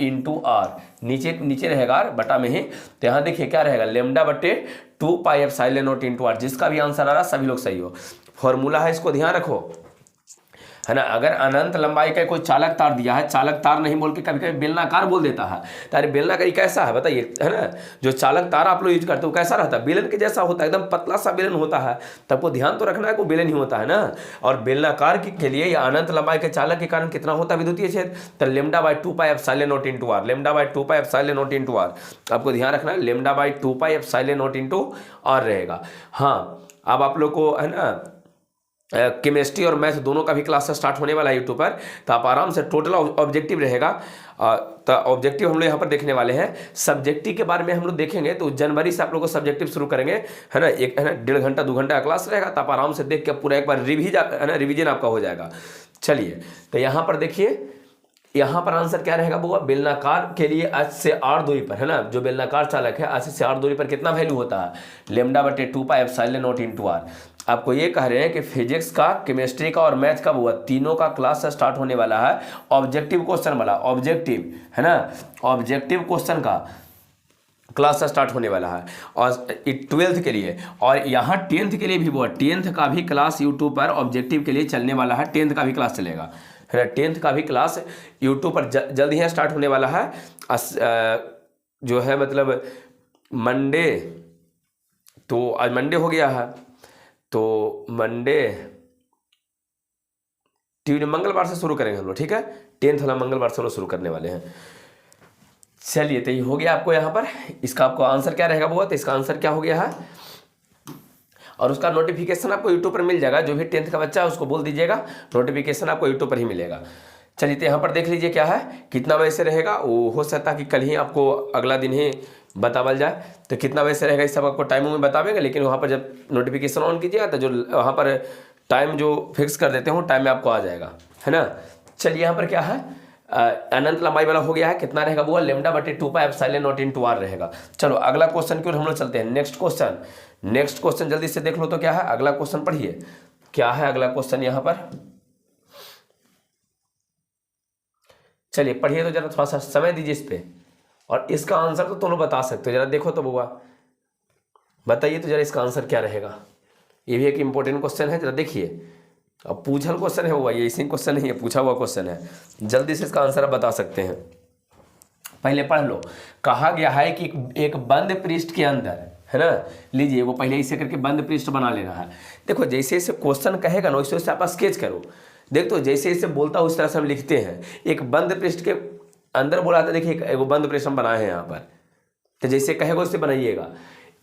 इनटू आर, नीचे रहेगा बटा में ही, तो यहाँ देखिए क्या रहेगा लेमडा बटे 2 pi epsilon not into R. जिसका भी आंसर आ रहा है सभी लोग सही हो। फॉर्मूला है, इसको ध्यान रखो, है ना। अगर अनंत लंबाई का कोई चालक तार दिया है, चालक तार नहीं बोल के कभी कभी बेलनाकार बोल देता है, तारे बेलनाकार कैसा है बताइए, है ना। जो चालक तार आप लोग यूज करते हो कैसा रहता है, बेलन के जैसा होता है, एकदम पतला सा बेलन होता है, तब को ध्यान तो रखना है को बेलन ही होता है ना। और बेलनाकार के लिए या अनंत लंबाई के चालक के कारण कितना होता है विद्युतीय क्षेत्र, तो lambda by 2 pi epsilon not into R, lambda by 2 pi epsilon not into R, आपको ध्यान रखना है, lambda by 2 pi epsilon not into R रहेगा। हाँ अब आप लोग को है ना केमिस्ट्री और मैथ दोनों का भी क्लास स्टार्ट होने वाला है यूट्यूब पर, तो आप आराम से टोटल ऑब्जेक्टिव रहेगा, तो ऑब्जेक्टिव हम लोग यहाँ पर देखने वाले हैं। सब्जेक्टिव के बारे में हम लोग देखेंगे तो जनवरी से आप लोग को सब्जेक्टिव शुरू करेंगे, है ना। एक है ना 1.5 घंटा 2 घंटा का क्लास रहेगा, तो आप आराम से देख के पूरा एक बार रिवीजन आपका हो जाएगा। चलिए तो यहाँ पर देखिए, यहाँ पर आंसर क्या रहेगा बुआ, बेलनाकार के लिए अक्ष से r दूरी पर, है ना, जो बेलनाकार चालक है अक्ष से r दूरी पर कितना वैल्यू होता है, लेमडा बटे 2 pi epsilon not into R. आपको ये कह रहे हैं कि फिजिक्स का, केमिस्ट्री का और मैथ का बुआ तीनों का क्लास स्टार्ट होने वाला है, ऑब्जेक्टिव क्वेश्चन वाला, ऑब्जेक्टिव है ना, ऑब्जेक्टिव क्वेश्चन का क्लास स्टार्ट होने वाला है, और 12th के लिए, और यहाँ 10th के लिए भी वो 10th का भी क्लास यूट्यूब पर ऑब्जेक्टिव के लिए चलने वाला है, 10th का भी क्लास चलेगा, है ना। 10th का भी क्लास यूट्यूब पर जल्द ही स्टार्ट होने वाला है। जो है मतलब मंडे, तो आज मंडे हो गया है, तो मंडे ट्यूसडे मंगलवार से शुरू करेंगे हम लोग, ठीक है। 10th वाला मंगलवार से लोग शुरू करने वाले हैं। चलिए, तो ये हो गया आपको यहाँ पर। इसका आपको आंसर क्या रहेगा बुआ, तो इसका आंसर क्या हो गया है, और उसका नोटिफिकेशन आपको यूट्यूब पर मिल जाएगा। जो भी 10th का बच्चा है उसको बोल दीजिएगा, नोटिफिकेशन आपको यूट्यूब पर ही मिलेगा। चलिए, तो यहाँ पर देख लीजिए क्या है, कितना बजे से रहेगा। वो हो सकता है कि कल ही आपको अगला दिन ही बतावल जाए, तो कितना बजे से रहेगा इस सब आपको टाइम में बतावेंगे। लेकिन वहाँ पर जब नोटिफिकेशन ऑन कीजिएगा तो जो वहाँ पर टाइम जो फिक्स कर देते हो टाइम में आपको आ जाएगा, है ना। चलिए, यहाँ पर क्या है, अनंत लंबाई वाला हो गया है। कितना रहेगा वो, λ/2πε0 रहेगा। चलो अगला क्वेश्चन की ओर हम लोग चलते हैं। नेक्स्ट क्वेश्चन जल्दी से देख लो तो क्या है, अगला क्वेश्चन पढ़िए। क्या है अगला क्वेश्चन यहाँ पर, चलिए पढ़िए तो जरा, थोड़ा सा समय दीजिए इस पे, और इसका आंसर तो तुम लोग बता सकते हो। जरा देखो तो बुआ, बताइए तो जरा इसका आंसर क्या रहेगा। ये भी एक इंपॉर्टेंट क्वेश्चन है, जरा देखिए। अब पूछल क्वेश्चन है हुआ, ये इसी क्वेश्चन नहीं है, पूछा हुआ क्वेश्चन है। जल्दी से इसका आंसर आप बता सकते हैं। पहले पढ़ लो। कहा गया है कि एक बंद पृष्ठ के अंदर, है ना, लीजिए वो पहले इसे करके बंद पृष्ठ बना लेना है। देखो जैसे जैसे क्वेश्चन कहेगा ना वैसे वैसे आप स्केच करो। देख तो जैसे जैसे बोलता हूँ उस तरह से हम लिखते हैं। एक बंद पृष्ठ के अंदर बोला था, देखिए एक बंद पृष्ठ हम बनाए हैं यहाँ पर, तो जैसे कहेगा उससे बनाइएगा।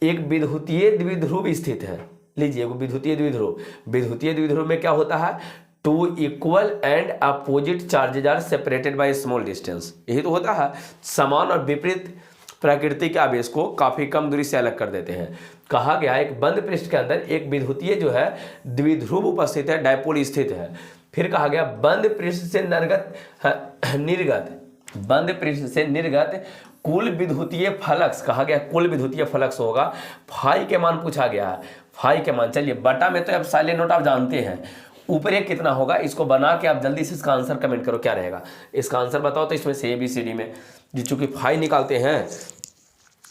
एक विद्युतीय द्विध्रुव स्थित है, लीजिए वो विद्युतीय द्विध्रुव में क्या होता है, two equal and opposite charges are separated by small distance. यही तो होता है, समान और विपरीत प्रकृति के आवेश को काफी कम दूरी से अलग कर देते हैं। कहा गया एक बंद पृष्ठ के अंदर एक विद्युतीय जो है द्विध्रुव उपस्थित है, डायपोल स्थित है। फिर कहा गया बंद पृष्ठ से निर्गत कुल विद्युतीय फ्लक्स, कहा गया कुल विद्युतीय फ्लक्स होगा, फाई के मान पूछा गया है। फाई के मान, चलिए बटा में तो अब साइलेंट नोट आप जानते हैं, ऊपर एक कितना होगा, इसको बना के आप जल्दी से इसका आंसर कमेंट करो क्या रहेगा। इसका आंसर बताओ तो इसमें से ABCD में जो चूंकि फाई निकालते हैं,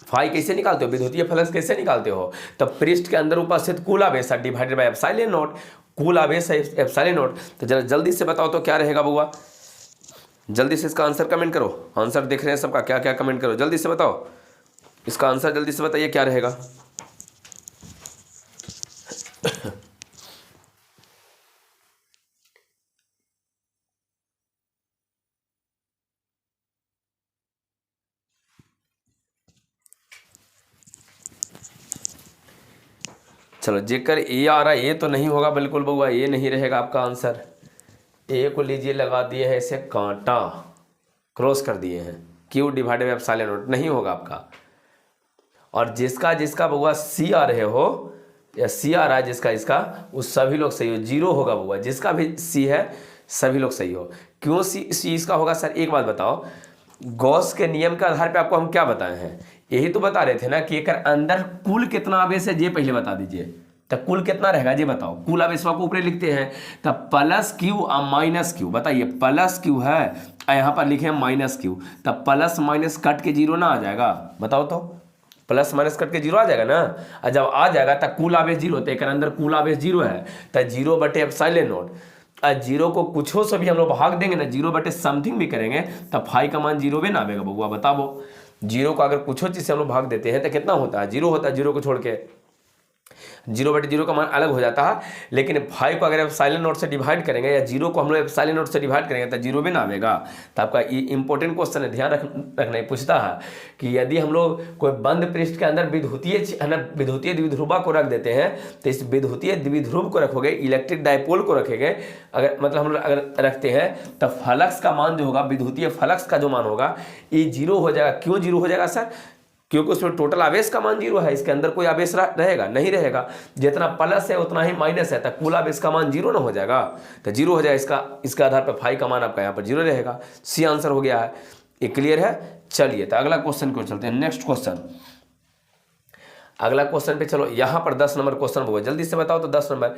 फाई कैसे निकालते हो, विद्युतीय फ्लक्स कैसे निकालते हो, तब पृष्ठ के अंदर उपस्थित कुल आवेश डिवाइडेड बाय एप्सिलॉन नॉट, कुल आवेश है एप्सिलॉन नॉट। तो जरा जल्दी से बताओ तो क्या रहेगा बुआ, जल्दी से इसका आंसर कमेंट करो। आंसर देख रहे हैं सबका, क्या क्या कमेंट करो, जल्दी से बताओ इसका आंसर, जल्दी से बताइए क्या रहेगा। चलो जेकर ए आ रहा है, ये तो नहीं होगा बिल्कुल बउआ, ये नहीं रहेगा आपका आंसर। ए को लीजिए लगा दिए हैं ऐसे कांटा, क्रॉस कर दिए हैं, Q divided by epsilon not, नहीं होगा आपका। और जिसका बउआ सी आ रहे हो या सी आ रहा है जिसका इसका, उस सभी लोग सही हो, जीरो होगा बउआ। जिसका भी सी है सभी लोग सही हो। क्यों सी इसका होगा सर, एक बात बताओ, गॉस के नियम के आधार पे आपको हम क्या बताए हैं, यही तो बता रहे थे ना कि एक अंदर कुल कितना आवेश है, ये पहले बता दीजिए। तब कुल कितना रहेगा ये बताओ, कुल आवेश को ऊपर लिखते हैं, तब प्लस क्यू और माइनस क्यू, बताइए प्लस क्यू है यहाँ पर लिखे हैं माइनस क्यू, तब प्लस माइनस कट के जीरो ना आ जाएगा, बताओ तो, प्लस माइनस कट के जीरो आ जाएगा ना। और जब आ जाएगा तब कुल आवेश जीरो, तो एक अंदर कुल आवेश जीरो है, तब 0/एप्सिलॉन नॉट। जीरो को कुछों से भी हम लोग भाग देंगे ना, 0/समथिंग भी करेंगे तब फाई का मान जीरो भी ना आएगा बउआ, बताओ। जीरो को अगर कुछ चीज से हम लोग भाग देते हैं तो कितना होता है, जीरो होता है। जीरो को छोड़ के 0/0 का मान अलग हो जाता है, लेकिन फाई को अगर एप्सिलॉन नॉट से डिवाइड करेंगे या जीरो को हम लोग एप्सिलॉन नॉट से डिवाइड करेंगे तो जीरो भी ना आएगा। तो आपका ये इंपॉर्टेंट क्वेश्चन है, ध्यान रखना। ही पूछता है कि यदि हम लोग कोई बंद पृष्ठ के अंदर विद्युतीय द्विध्रुवा को रख देते हैं, तो इस विद्युतीय द्विध्रुव को रखोगे, इलेक्ट्रिक डायपोल को रखेंगे, अगर मतलब हम लोग अगर रखते हैं तब फ्लक्स का मान जो होगा, विद्युतीय फ्लक्स का जो मान होगा ये जीरो हो जाएगा। क्यों जीरो हो जाएगा सर, क्योंकि उसमें टोटल आवेश का मान जीरो है, इसके अंदर कोई आवेश रहेगा नहीं रहेगा। जितना प्लस है उतना ही माइनस है, तो कुल आवेश का मान जीरो ना हो जाएगा, तो जीरो हो जाएगा। इसका आधार पर फाई का मान आपका यहाँ पर जीरो रहेगा। सी आंसर हो गया है, ये क्लियर है। चलिए तो अगला क्वेश्चन को चलते हैं, नेक्स्ट क्वेश्चन। अगला क्वेश्चन पे चलो, यहाँ पर 10 नंबर क्वेश्चन होगा, जल्दी से बताओ तो 10 नंबर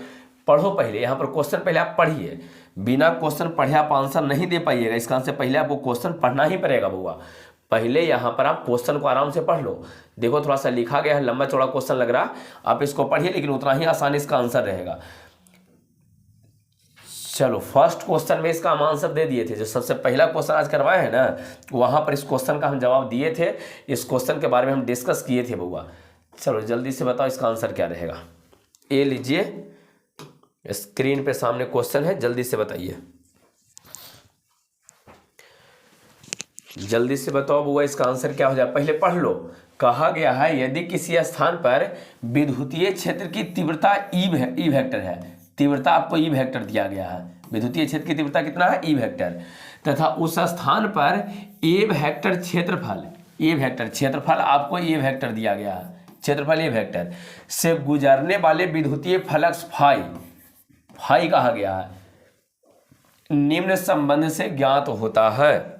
पढ़ो। पहले यहाँ पर क्वेश्चन पहले आप पढ़िए, बिना क्वेश्चन पढ़े आप आंसर नहीं दे पाइएगा। इसका आंसर पहले आपको क्वेश्चन पढ़ना ही पड़ेगा बउआ। पहले यहाँ पर आप क्वेश्चन को आराम से पढ़ लो। देखो थोड़ा सा लिखा गया है, लंबा चौड़ा क्वेश्चन लग रहा, आप इसको पढ़िए, लेकिन उतना ही आसान इसका आंसर रहेगा। चलो फर्स्ट क्वेश्चन में इसका हम आंसर दे दिए थे, जो सबसे पहला क्वेश्चन आज करवाए हैं ना, वहाँ पर इस क्वेश्चन का हम जवाब दिए थे, इस क्वेश्चन के बारे में हम डिस्कस किए थे बउआ। चलो जल्दी से बताओ इसका आंसर क्या रहेगा। ये लीजिए, स्क्रीन पे सामने क्वेश्चन है, जल्दी से बताइए, जल्दी से बताओ बउआ इसका आंसर क्या हो जाए। पहले पढ़ लो। कहा गया है यदि किसी स्थान पर विद्युतीय क्षेत्र की तीव्रता ई वेक्टर है, तीव्रता आपको ई वेक्टर दिया गया है, विद्युतीय क्षेत्र की तीव्रता कितना है ई वेक्टर, तथा उस स्थान पर ए वेक्टर क्षेत्रफल, ए वेक्टर क्षेत्रफल आपको ए वेक्टर दिया गया है, क्षेत्रफल ए वेक्टर से गुजरने वाले विद्युतीय फ्लक्स फाई, फाई कहा गया है, निम्न संबंध से ज्ञात होता है।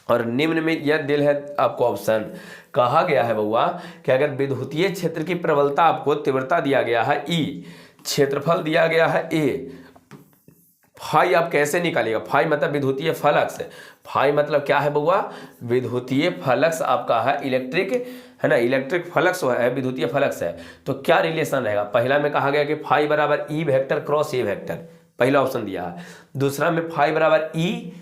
और निम्न में यह दिल है आपको ऑप्शन। कहा गया है बउआ कि अगर विद्युतीय क्षेत्र की प्रबलता आपको तीव्रता दिया गया है ई, क्षेत्रफल दिया गया है ए, फाई आप कैसे निकालिएगा। फाई मतलब विद्युतीय फ्लक्स, फाई मतलब क्या है बउआ, विद्युतीय फ्लक्स आपका है, इलेक्ट्रिक है ना, इलेक्ट्रिक फ्लक्स है, विद्युतीय फ्लक्स है। तो क्या रिलेशन रहेगा। पहला में कहा गया कि फाई बराबर ई वेक्टर क्रॉस ए वेक्टर, पहला ऑप्शन दिया है। दूसरा में फाई बराबर E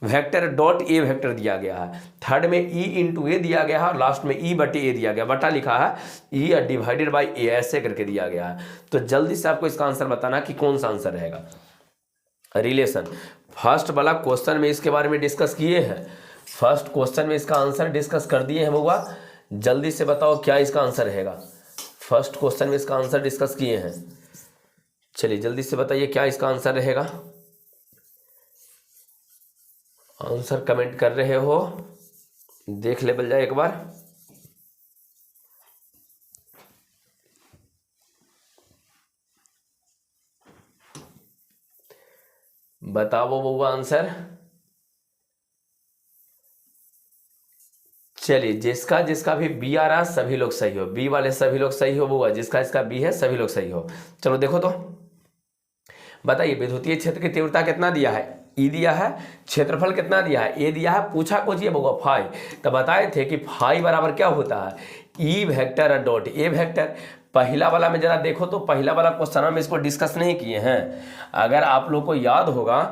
vector dot A vector दिया गया है। थर्ड में ई इंटू ए दिया गया है, और लास्ट में ई बटे ए दिया गया, बटा लिखा है, ई डिवाइडेड बाई ए ऐसे करके दिया गया है। तो जल्दी से आपको इसका आंसर बताना कि कौन सा आंसर रहेगा। रिलेशन फर्स्ट वाला क्वेश्चन में इसके बारे में डिस्कस किए हैं, फर्स्ट क्वेश्चन में इसका आंसर डिस्कस कर दिए हैं बउआ। जल्दी से बताओ क्या इसका आंसर रहेगा। फर्स्ट क्वेश्चन में इसका आंसर डिस्कस किए हैं, चलिए जल्दी से बताइए क्या इसका आंसर रहेगा। आंसर कमेंट कर रहे हो, देख ले बल जाए एक बार। बताओ बउआ आंसर। चलिए जिसका जिसका भी बी आ रहा सभी लोग सही हो, बी वाले सभी लोग सही हो बउआ, जिसका इसका बी है सभी लोग सही हो। चलो देखो तो बताइए विद्युतीय क्षेत्र की तीव्रता कितना दिया है, ई दिया है, क्षेत्रफल कितना दिया है, ए दिया है, पूछा कुछ ये बउआ फाई, तो बताए थे कि फाई बराबर क्या होता है ई वेक्टर डॉट ए वेक्टर। पहला वाला में जरा देखो तो पहला वाला क्वेश्चन हम इसको डिस्कस नहीं किए हैं, अगर आप लोग को याद होगा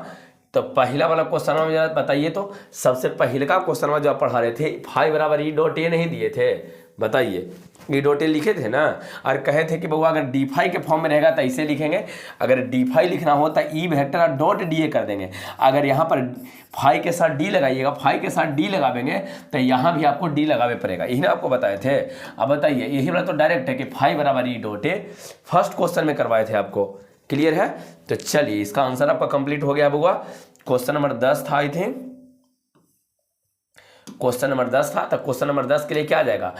तो पहला वाला क्वेश्चन में जरा बताइए तो, सबसे पहले का क्वेश्चन में जो आप पढ़ा रहे थे फाई बराबर ई डॉट ए नहीं दिए थे, बताइए ई डॉट ए लिखे थे ना, और कहे थे कि बउआ अगर डी फाई के फॉर्म में रहेगा तो ऐसे लिखेंगे, अगर डी फाई लिखना हो तो ई वेक्टर डॉट डी ए कर देंगे, अगर यहाँ पर फाई के साथ डी लगाइएगा, फाई के साथ डी लगावेंगे तो यहाँ भी आपको डी लगावे पड़ेगा, यही ना आपको बताए थे। अब बताइए यही वाला तो डायरेक्ट है कि फाई बराबर E dot A, first question में करवाए थे आपको, क्लियर है। तो चलिए इसका आंसर आपका कंप्लीट हो गया बउआ। क्वेश्चन नंबर 10 था आई थिंक, क्वेश्चन नंबर 10 था, तो क्वेश्चन नंबर 10 के लिए क्या आ जाएगा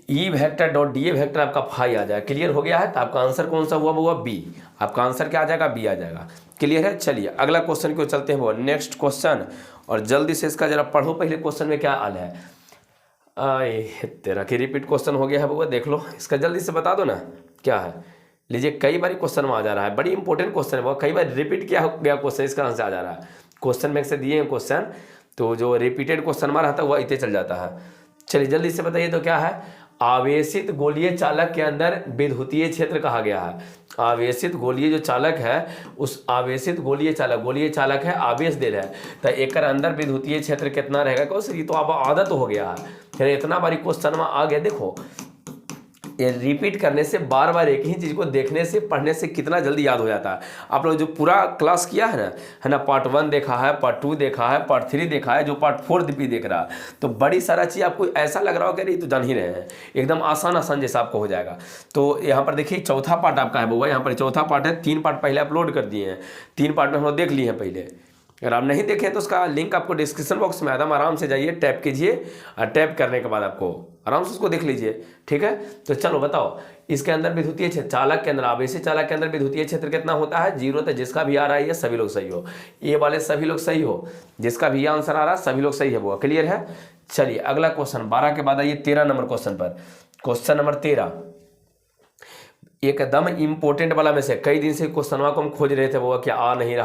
ई vector dot D A vector आपका फाई आ जाएगा, क्लियर हो गया है। तो आपका आंसर कौन सा हुआ बउआ बी, आपका आंसर क्या आ जाएगा बी आ जाएगा, क्लियर है। चलिए अगला क्वेश्चन क्यों चलते हैं बउआ, नेक्स्ट क्वेश्चन, और जल्दी से इसका जरा पढ़ो पहले क्वेश्चन में क्या हाल है। आए तेरा की रिपीट क्वेश्चन हो गया है बउआ, देख लो इसका जल्दी से बता दो ना क्या है। लीजिए कई बार क्वेश्चन में आ जा रहा है, बड़ी इंपॉर्टेंट क्वेश्चन है, कई बार रिपीट किया हो गया क्वेश्चन, इसका आंसर आ जा रहा है। क्वेश्चन में से दिए हैं क्वेश्चन, तो जो रिपीटेड क्वेश्चन में रहता है वह इतने चल जाता है। चलिए जल्दी से बताइए तो क्या है, आवेशित गोलीय चालक के अंदर विद्युतीय क्षेत्र कहा गया है। आवेशित गोलीय जो चालक है, उस आवेशित गोलीय चालक है, आवेश दे रहा है, तो एक अंदर विद्युतीय क्षेत्र कितना रहेगा, क्यों ये तो अब आदत हो गया है, फिर इतना बारी क्वेश्चन में आ गया। देखो ये रिपीट करने से, बार बार एक ही चीज़ को देखने से, पढ़ने से कितना जल्दी याद हो जाता है। आप लोग जो पूरा क्लास किया है ना, पार्ट 1 देखा है, पार्ट 2 देखा है, पार्ट 3 देखा है, जो पार्ट 4 भी देख रहा है, तो बड़ी सारा चीज़ आपको ऐसा लग रहा हो कि नहीं तो जान ही रहे हैं, एकदम आसान आसान जैसा आपको हो जाएगा। तो यहाँ पर देखिए चौथा पार्ट आपका है बउआ, यहाँ पर चौथा पार्ट है, 3 पार्ट पहले अपलोड कर दिए हैं, 3 पार्ट में हम लोग देख लिए हैं पहले। अगर आप नहीं देखें तो उसका लिंक आपको डिस्क्रिप्शन बॉक्स में आदम आराम से जाइए, टैप कीजिए, और टैप करने के बाद आपको आराम से उसको देख लीजिए, ठीक है। तो चलो बताओ इसके अंदर विद्युतीय क्षेत्र, चालक के अंदर, आवेशित चालक के अंदर विद्युतीय क्षेत्र कितना होता है 0। तो जिसका भी आ रहा है ये सभी लोग सही हो, ये वाले सभी लोग सही हो, जिसका भी आंसर आ रहा है सभी लोग सही है वो, क्लियर है। चलिए अगला क्वेश्चन 12 के बाद आइए 13 नंबर क्वेश्चन पर। क्वेश्चन नंबर 13 एकदम इंपॉर्टेंट वाला में से, कई दिन से क्वेश्चन को हम खोज रहे थे वो क्या आ नहीं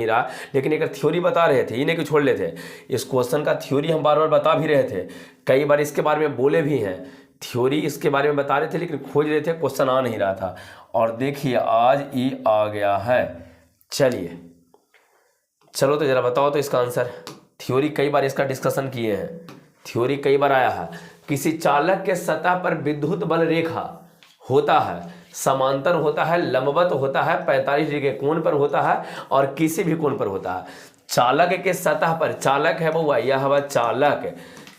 रहा, लेकिन एक थ्योरी बता रहे थे, इन्हें कि छोड़ लेते। इस क्वेश्चन का थ्योरी हम बार बार बता भी रहे थे, कई बार इसके बारे में बोले भी हैं, थ्योरी इसके बारे में बता रहे थे, लेकिन खोज रहे थे, क्वेश्चन आ नहीं रहा था। और देखिए आज ये आ गया है, चलिए, चलो तो जरा बताओ तो इसका आंसर। थ्योरी कई बार इसका डिस्कशन किए हैं, थ्योरी कई बार आया है। किसी चालक के सतह पर विद्युत बल रेखा होता है, समांतर होता है, लंबवत होता है, 45 डिग्री के कोण पर होता है और किसी भी कोण पर होता है। चालक के सतह पर, चालक है बउआ, यह हवा चालक,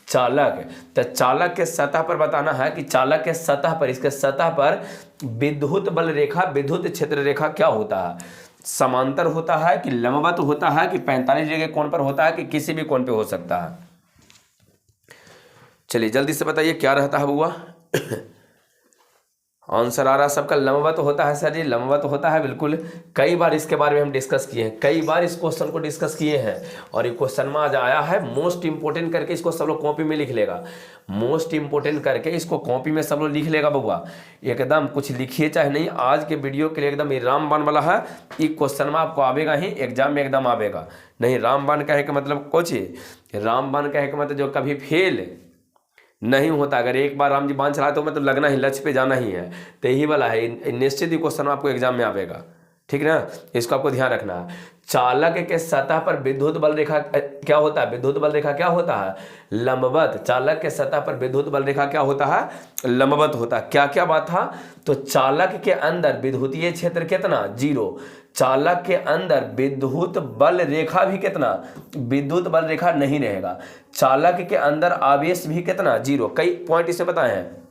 चालक, तो चालक के सतह पर बताना है कि चालक के सतह पर, इसके सतह पर विद्युत बल रेखा, विद्युत क्षेत्र रेखा क्या होता है, समांतर होता है कि लंबवत होता है कि 45 डिग्री के कोण पर होता है कि किसी भी कोण पे हो सकता है। चलिए जल्दी से बताइए क्या रहता है बुआ। आंसर आ रहा सबका, लंबवत होता है सर जी, लंबवत होता है बिल्कुल। कई बार इसके बारे में हम डिस्कस किए हैं, कई बार इस क्वेश्चन को डिस्कस किए हैं और ये क्वेश्चन में आज आया है। मोस्ट इंपोर्टेंट करके इसको सब लोग कॉपी में लिख लेगा, मोस्ट इंपोर्टेंट करके इसको कॉपी में सब लोग लिख लेगा बउआ, एकदम कुछ लिखिए चाहे नहीं। आज के वीडियो के लिए एकदम ये रामबाण वाला है, ये क्वेश्चन में आपको आवेगा ही, एग्जाम में एकदम आवेगा। नहीं रामबाण कहे का मतलब कुछ, रामबाण कहे का मतलब जो कभी फेल नहीं होता। अगर एक बार राम जी बांध चलाए तो मतलब लगना ही, लक्ष्य पे जाना ही है, तो यही वाला है। निश्चित ही क्वेश्चन आपको एग्जाम में आवेगा, ठीक है ना, इसको आपको ध्यान रखना है। चालक के सतह पर विद्युत बल रेखा क्या होता है, विद्युत बल रेखा क्या होता है, लंबवत। चालक के सतह पर विद्युत बल रेखा क्या होता है, लंबवत होता है। क्या क्या बात था, तो चालक के अंदर विद्युतीय क्षेत्र कितना, 0। चालक के अंदर विद्युत बल रेखा भी कितना, विद्युत बल रेखा नहीं रहेगा। चालक के अंदर आवेश भी कितना, 0। कई पॉइंट इसे बताए हैं,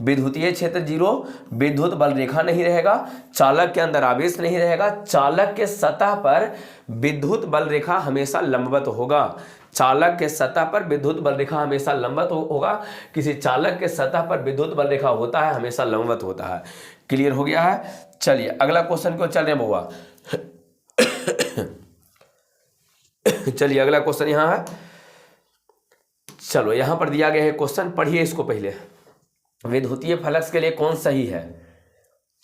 विद्युतीय क्षेत्र 0, विद्युत बल रेखा नहीं रहेगा, चालक के अंदर आवेश नहीं रहेगा, चालक के सतह पर विद्युत बल रेखा हमेशा लंबवत होगा। चालक के सतह पर विद्युत बल रेखा हमेशा लंबवत होगा। किसी चालक के सतह पर विद्युत बल रेखा होता है, हमेशा लंबवत होता है। क्लियर हो गया है। चलिए अगला क्वेश्चन क्यों चल रहे हैं बुआ। चलिए अगला क्वेश्चन यहां है, चलो यहां पर दिया गया है क्वेश्चन, पढ़िए इसको पहले। विद्युतीय फ्लक्स के लिए कौन सही है,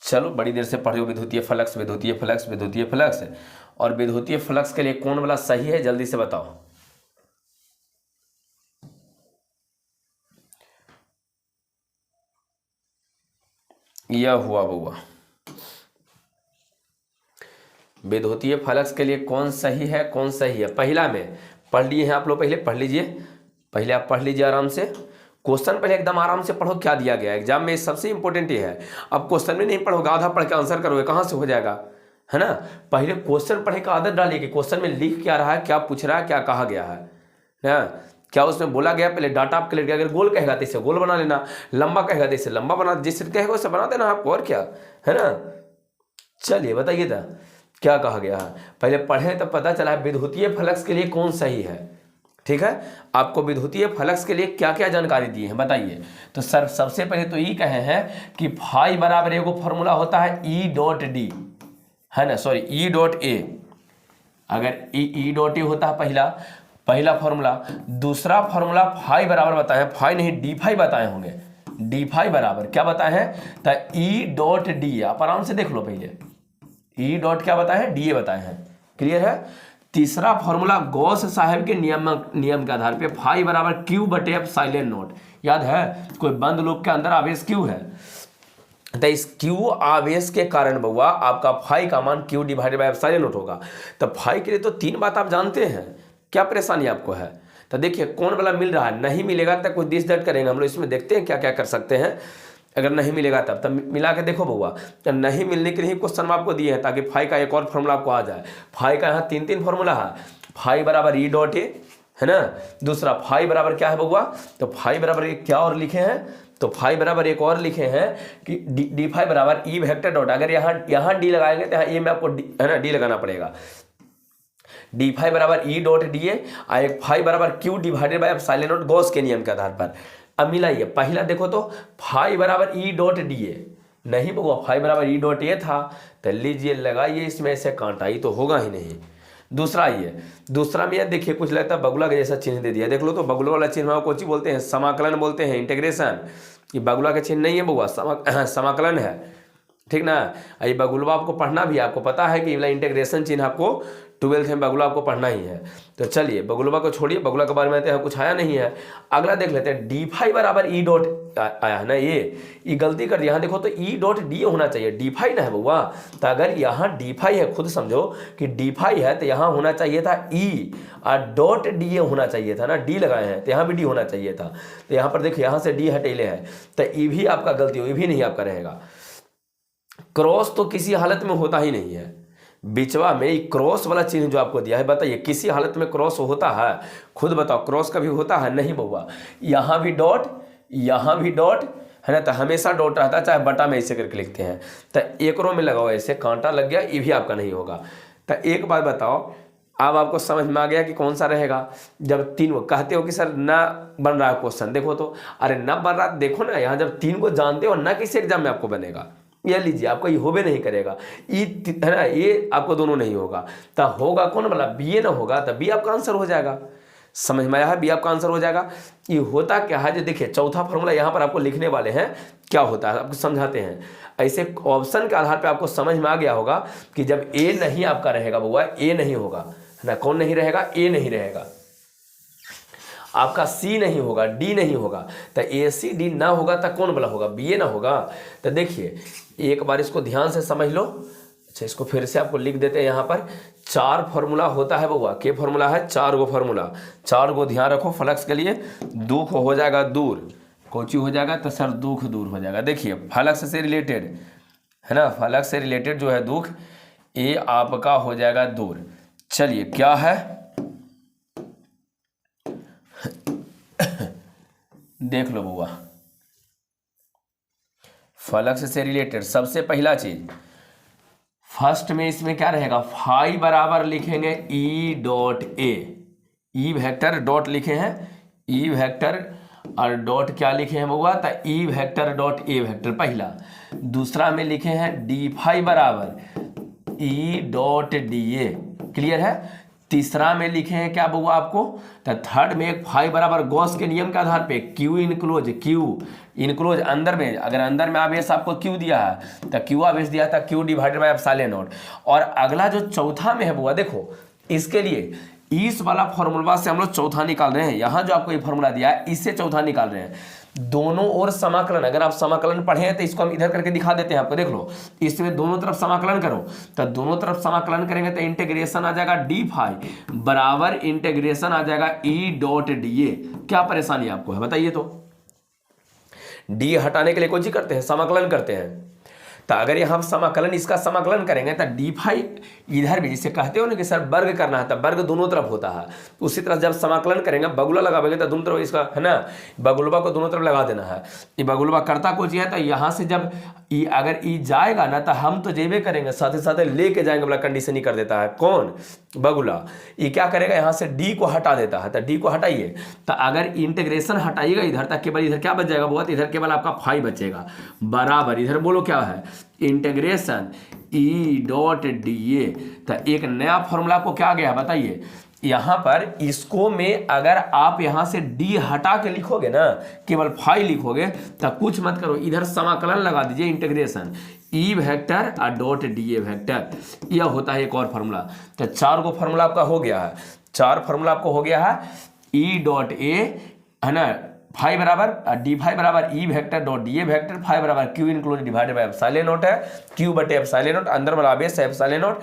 चलो बड़ी देर से पढ़ रहे हो, विद्युतीय फ्लक्स, विद्युतीय फ्लक्स, विद्युतीय फ्लक्स, और विद्युतीय फ्लक्स के लिए कौन वाला सही है, जल्दी से बताओ। यह हुआ बउआ, विद्युतीय फ्लक्स के लिए कौन सही है, कौन सही है। पहला में पढ़ लिए हैं आप लोग, पहले पढ़ लीजिए, पहले आप पढ़ लीजिए आराम से क्वेश्चन, पहले एकदम आराम से पढ़ो क्या दिया गया है। एग्जाम में सबसे इंपॉर्टेंट ये है, अब क्वेश्चन में नहीं पढ़ोगे, आधा पढ़ के आंसर करोगे, कहाँ से हो जाएगा, है ना। पहले क्वेश्चन पढ़ने का आदत डालिए कि क्वेश्चन में लिख क्या रहा है, क्या पूछ रहा है, क्या कहा गया है ना, क्या उसमें बोला गया, पहले डाटा आप क्लियर किया। अगर गोल कहेगा तो इसे गोल बना लेना, लंबा कहेगा तो इसे लंबा बना, जिस कहेगा उसे बना देना आपको, और क्या है ना। चलिए बताइए था क्या कहा गया है, पहले पढ़े तो पता चला विद्युतीय फ्लक्स के लिए कौन सही है। ठीक है, आपको विद्युतीय फ्लक्स के लिए क्या क्या जानकारी दी है बताइए। तो सर सबसे पहले तो ये कहे हैं कि फाई बराबर एगो फॉर्मूला होता है ई डॉट डी, है ना, सॉरी ई डॉट ए। अगर ई डॉट ए होता है पहला फॉर्मूला। दूसरा फॉर्मूला फाई बराबर बताए, फाई नहीं डी फाई बताए होंगे, डी फाई बराबर क्या बताए हैं, तो ई डॉट डी। आप आराम से देख लो, पहले ई डॉट क्या बताए हैं, डी ए बताए हैं। क्लियर है। तीसरा फॉर्मूला गॉस साहब के नियम के आधार पे फाई बराबर क्यू बटे एप्सिलॉन नॉट। याद है, कोई बंद लूप के अंदर आवेश क्यू है, तो इस क्यू आवेश के कारण बउआ आपका फाई का मान Q divided by epsilon not होगा। तो फाई के लिए तो 3 बात आप जानते हैं, क्या परेशानी आपको है। तो देखिए कौन वाला मिल रहा है, नहीं मिलेगा तो कुछ दिस दैट करेंगे हम लोग, इसमें देखते हैं क्या क्या कर सकते हैं। अगर नहीं मिलेगा तब मिला के देखो बउआ, तो नहीं मिलने के लिए क्वेश्चन में आपको दिए हैं ताकि फाई का एक और फॉर्मूला आपको आ जाए। फाई का यहाँ 3 फॉर्मूला है, फाई बराबर ई डॉट ए, है ना। दूसरा फाई बराबर क्या है बउआ, तो फाई बराबर क्या और लिखे हैं, तो फाई बराबर एक और लिखे हैं कि डी फाई बराबर ई वेक्टर डॉट। अगर यहाँ डी लगाएंगे तो यहाँ ए में आपको है ना डी लगाना पड़ेगा। डी फाई बराबर ई डॉट डी ए, और एक फाई बराबर Q divided by epsilon not Gauss के नियम के आधार पर। अब मिलाइए, पहला देखो तो फाई बराबर ई डॉट डी ए, नहीं बउआ फाई बराबर ई डॉट ए था, तो लीजिए लगाइए, इसमें से कांटा ही तो होगा ही नहीं। दूसरा ये, दूसरा में ये देखिए कुछ लगता है बगुला का जैसा चिन्ह दे दिया, देख लो तो बगुला वाला चिन्ह को चीज बोलते हैं, समाकलन बोलते हैं, इंटीग्रेशन। ये बगुला का चिन्ह नहीं है बउआ, समाकलन है। ठीक ना। ये बगुलवा आपको पढ़ना भी है, आपको पता है कि ये वाला इंटीग्रेशन चिन्ह आपको 12th में बगुला आपको पढ़ना ही है। तो चलिए बगुलवा को छोड़िए, बगुला के बारे में यहाँ कुछ आया नहीं है। अगला देख लेते हैं, डी फाई बराबर ई डॉट आया है ना, ये गलती कर दिया। यहाँ देखो तो ई डॉट डी होना चाहिए, डी फाई ना है बउआ। तो अगर यहाँ डी फाई है, खुद समझो कि डी फाई है, तो यहाँ होना चाहिए था ई और डॉट डी होना चाहिए था ना, डी लगाए हैं तो यहाँ भी डी होना चाहिए था। तो यहाँ पर देखिए यहाँ से डी हटेले है, तो ई भी आपका गलती हो, ई भी नहीं आपका रहेगा। क्रॉस तो किसी हालत में होता ही नहीं है, बिचवा में क्रॉस वाला चिन्ह जो आपको दिया है, बताइए किसी हालत में क्रॉस होता है? खुद बताओ, क्रॉस कभी होता है? नहीं बउआ। यहाँ भी डॉट, यहाँ भी डॉट है ना, तो हमेशा डॉट रहता है, चाहे बटा में ऐसे करके लिखते हैं। तो एक रो में लगाओ ऐसे, कांटा लग गया, ये भी आपका नहीं होगा। तो एक बात बताओ, अब आपको समझ में आ गया कि कौन सा रहेगा? जब तीन को कहते हो कि सर ना बन रहा है क्वेश्चन, देखो तो अरे ना बन रहा, देखो ना यहाँ जब तीन को जानते हो ना, किस एग्जाम में आपको बनेगा? ये लीजिए, आपको ये होबे नहीं करेगा, ये है ना, ये आपको दोनों नहीं होगा। तो होगा कौन वाला? बी ए ना होगा, तो बी आपका आंसर हो जाएगा। समझ में आया है? बी आपका आंसर हो जाएगा। ये होता क्या है, जो देखिए चौथा फॉर्मूला यहाँ पर आपको लिखने वाले हैं, क्या होता है आपको समझाते हैं। ऐसे ऑप्शन के आधार पर आपको समझ में आ गया होगा कि जब ए नहीं आपका रहेगा बउआ, ए नहीं होगा है ना, कौन नहीं रहेगा? ए नहीं रहेगा आपका, सी नहीं होगा, डी नहीं होगा। तो ए सी डी ना होगा तो कौन वाला होगा? बी ए ना होगा। तो देखिए एक बार इसको ध्यान से समझ लो। अच्छा, इसको फिर से आपको लिख देते हैं। यहाँ पर 4 फॉर्मूला होता है बउआ, के फॉर्मूला है? 4 गो फॉर्मूला, 4 गो ध्यान रखो फ्लक्स के लिए। दुख हो जाएगा दूर, कोची हो जाएगा? तो सर दुख दूर हो जाएगा। देखिए फ्लक्स से रिलेटेड है ना, फ्लक्स से रिलेटेड जो है दुख, ये आपका हो जाएगा दूर। चलिए क्या है, देख लो बुआ, फ्लक्स से रिलेटेड सबसे पहला चीज, फर्स्ट में इसमें क्या रहेगा? फाई बराबर लिखेंगे E dot A, E vector dot लिखे हैं, ई वेक्टर और डॉट क्या लिखे हैं बुआ? तो ई वेक्टर डॉट ए वेक्टर पहला। दूसरा में लिखे हैं डी फाई बराबर ई डॉट डी ए, क्लियर है? तीसरा में लिखे हैं क्या बउआ आपको? तो थर्ड में एक फाई बराबर गॉस के नियम के आधार पे क्यू इनक्लोज, क्यू इनक्लोज अंदर में, अगर अंदर में आवेश आपको क्यू दिया है तो क्यू आवेश दिया था, Q divided by epsilon not. और अगला जो चौथा में है बुआ, देखो इसके लिए इस वाला फॉर्मूला से हम लोग चौथा निकाल रहे हैं। यहाँ जो आपको ये फॉर्मूला दिया है इससे चौथा निकाल रहे हैं। दोनों ओर समाकलन, अगर आप समाकलन पढ़े हैं तो इसको हम इधर करके दिखा देते हैं आपको, देख लो। इसमें दोनों तरफ समाकलन करो, तो दोनों तरफ समाकलन करेंगे तो इंटीग्रेशन आ जाएगा डी फाई बराबर इंटीग्रेशन आ जाएगा ई डॉट डी ए। क्या परेशानी आपको है बताइए? तो डी हटाने के लिए कौन सी करते हैं? समाकलन करते हैं। तो अगर यहाँ समाकलन, इसका समाकलन करेंगे तो डी फाई इधर भी, जिसे कहते हो ना कि सर वर्ग करना है, तो वर्ग दोनों तरफ होता है। उसी तरह जब समाकलन करेंगे, बगुला लगाएंगे तो दोनों तरफ इसका है ना, बगुलवा को दोनों तरफ लगा देना है। ये बगुलवा करता कुछ है, तो यहाँ से जब ई अगर ई जाएगा ना, तो हम तो जेबे करेंगे, साथ ही साथ लेके जाएंगे वाला कंडीशन ही कर देता है। कौन? बगुला। ये क्या करेगा? यहाँ से डी को हटा देता है, तो डी को हटाइए। तो अगर इंटीग्रेशन हटाइएगा इधर तक, केवल इधर क्या बच जाएगा बहुत? इधर केवल आपका फाई बचेगा बराबर, इधर बोलो क्या है? इंटीग्रेशन ई डॉट डी ए। तो एक नया फॉर्मूला आपको क्या आ गया बताइए? यहाँ पर इसको में अगर आप यहाँ से डी हटा के लिखोगे ना, केवल फाई लिखोगे, तो कुछ मत करो, इधर समाकलन लगा दीजिए, इंटीग्रेशन ई वेक्टर और डॉट डी ए वेक्टर। यह होता है एक और फॉर्मूला। तो 4 गो फॉर्मूला आपका हो गया है, 4 फॉर्मूला आपको हो गया है। ई डॉट ए है ना, फाई बराबर डी फाई बराबर E vector dot D A vector, phi बराबर Q include divided by epsilon naught है, क्यू बटे एप्सिलॉन नॉट, अंदर वाला आवेश है एप्सिलॉन नॉट।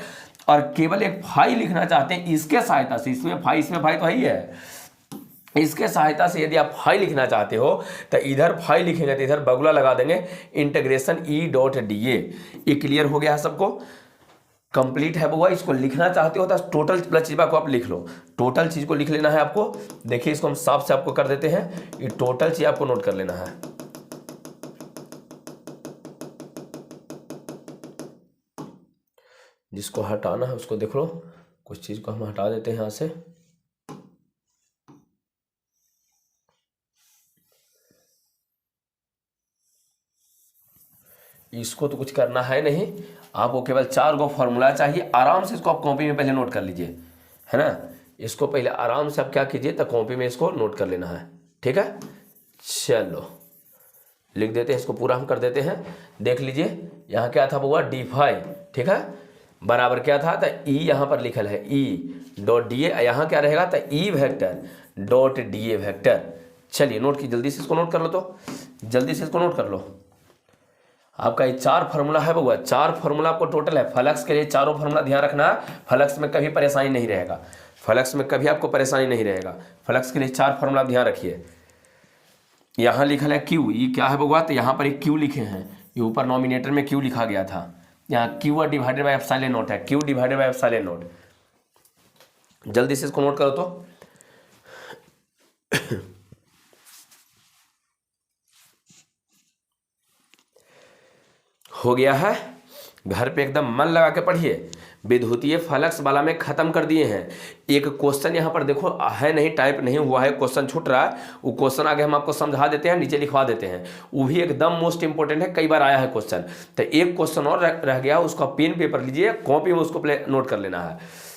और केवल एक फाई लिखना चाहते हैं इसके सहायता से, इसमें फाई तो है ही है, इसके सहायता से यदि आप फाई लिखना चाहते हो तो इधर फाई लिखेंगे तो इधर बगुला लगा देंगे, इंटीग्रेशन ई डॉट डी ए। ये क्लियर हो गया है सबको? कंप्लीट है बुआ। इसको लिखना चाहते हो तो टोटल चीज को आप लिख लो, टोटल चीज को लिख लेना है आपको। देखिए इसको हम साफ से आपको कर देते हैं, ये टोटल चीज आपको नोट कर लेना है। जिसको हटाना है उसको देख लो, कुछ चीज को हम हटा देते हैं यहाँ से। इसको तो कुछ करना है नहीं, आपको केवल 4 गो फॉर्मूला चाहिए। आराम से इसको आप कॉपी में पहले नोट कर लीजिए, है ना। इसको पहले आराम से आप क्या कीजिए, तो कॉपी में इसको नोट कर लेना है, ठीक है। चलो लिख देते हैं, इसको पूरा हम कर देते हैं। देख लीजिए यहाँ क्या था बउआ, डी फाई, ठीक है, बराबर क्या था, तो ई यहाँ पर लिखल है ई डॉट डी ए, यहाँ क्या रहेगा, तो ई vector dot D A vector. चलिए नोट की, जल्दी से इसको नोट कर लो, तो जल्दी से इसको नोट कर लो। आपका ये 4 फार्मूला है बउआ, 4 फार्मूला आपको टोटल है फ्लक्स के लिए। चारों फार्मूला ध्यान रखना, फ्लक्स में कभी परेशानी नहीं रहेगा, फ्लक्स में कभी आपको परेशानी नहीं रहेगा। फ्लक्स के लिए 4 फार्मूला ध्यान रखिए। यहाँ लिखल है क्यू, ये क्या है बउआ, तो यहाँ पर एक क्यू लिखे हैं, ये ऊपर नॉमिनेटर में क्यू लिखा गया था, यहाँ Q divided by epsilon naught है, Q divided by epsilon naught. जल्दी से इसको नोट करो तो। हो गया है, घर पे एकदम मन लगा के पढ़िए। विद्युतीय फ्लक्स वाला में खत्म कर दिए हैं। एक क्वेश्चन यहाँ पर देखो है नहीं, टाइप नहीं हुआ है, क्वेश्चन छूट रहा है, वो क्वेश्चन आगे हम आपको समझा देते हैं, नीचे लिखवा देते हैं, वो भी एकदम मोस्ट इंपॉर्टेंट है, कई बार आया है क्वेश्चन। तो एक क्वेश्चन और रह गया, उसका पेन पेपर लीजिए, कॉपी में उसको नोट कर लेना है।